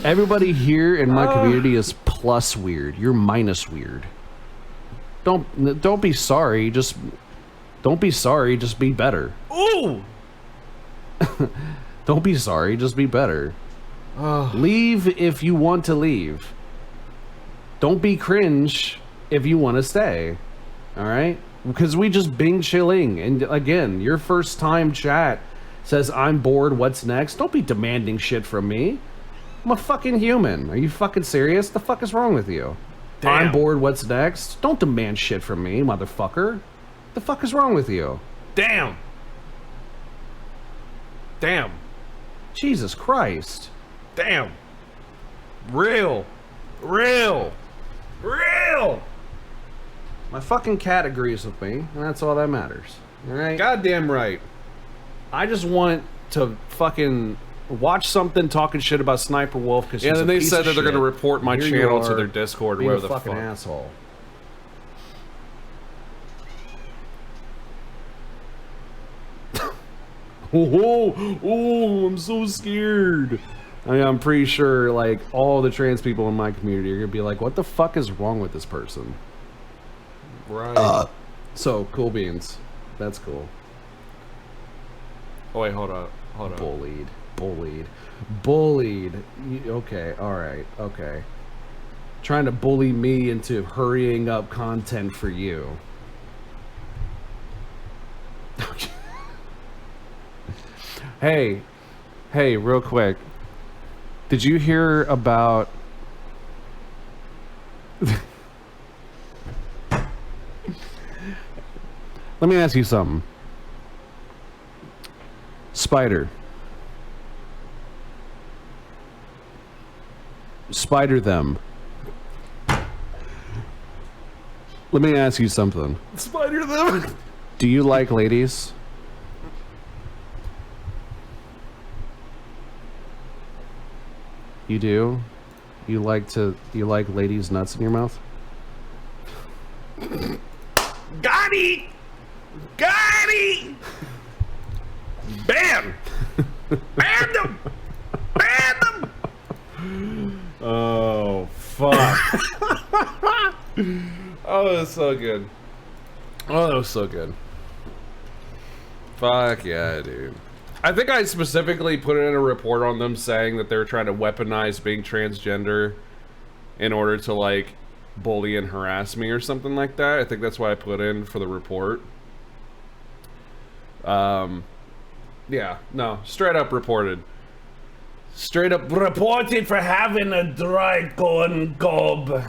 Everybody here in my community is plus weird. You're minus weird. Don't be sorry, just don't be sorry, just be better. Ooh! Don't be sorry, just be better. Leave if you want to leave. Don't be cringe if you want to stay. All right? Because we just bing chilling. And again, your first time chat says, I'm bored, what's next? Don't be demanding shit from me. I'm a fucking human. Are you fucking serious? The fuck is wrong with you? Damn. I'm bored, what's next? Don't demand shit from me, motherfucker. The fuck is wrong with you? Damn. Damn. Jesus Christ. Damn. Real. Real. Real. My fucking cat agrees with me, and that's all that matters. All right? Goddamn right. I just want to fucking watch something talking shit about Sniper Wolf because then they said that they're going to report my channel to their Discord or whatever the fuck. Being a fucking asshole. Oh, I'm so scared. I mean, I'm pretty sure like all the trans people in my community are gonna be like, what the fuck is wrong with this person? Right. So cool beans. That's cool. Oh wait, hold up. Bullied. Okay, alright, okay. Trying to bully me into hurrying up content for you. Hey, real quick. Did you hear about... Let me ask you something. Spider them. Let me ask you something. Spider them. Do you like ladies? You do? You like ladies' nuts in your mouth? Got it! Got it! Bam! Banned him! Banned him! Oh, fuck. Oh, that was so good. Oh, that was so good. Fuck yeah, dude. I think I specifically put in a report on them saying that they're trying to weaponize being transgender in order to, like, bully and harass me or something like that. I think that's why I put in for the report. Yeah, no, straight up reported. Straight up reported for having a dry corn cob.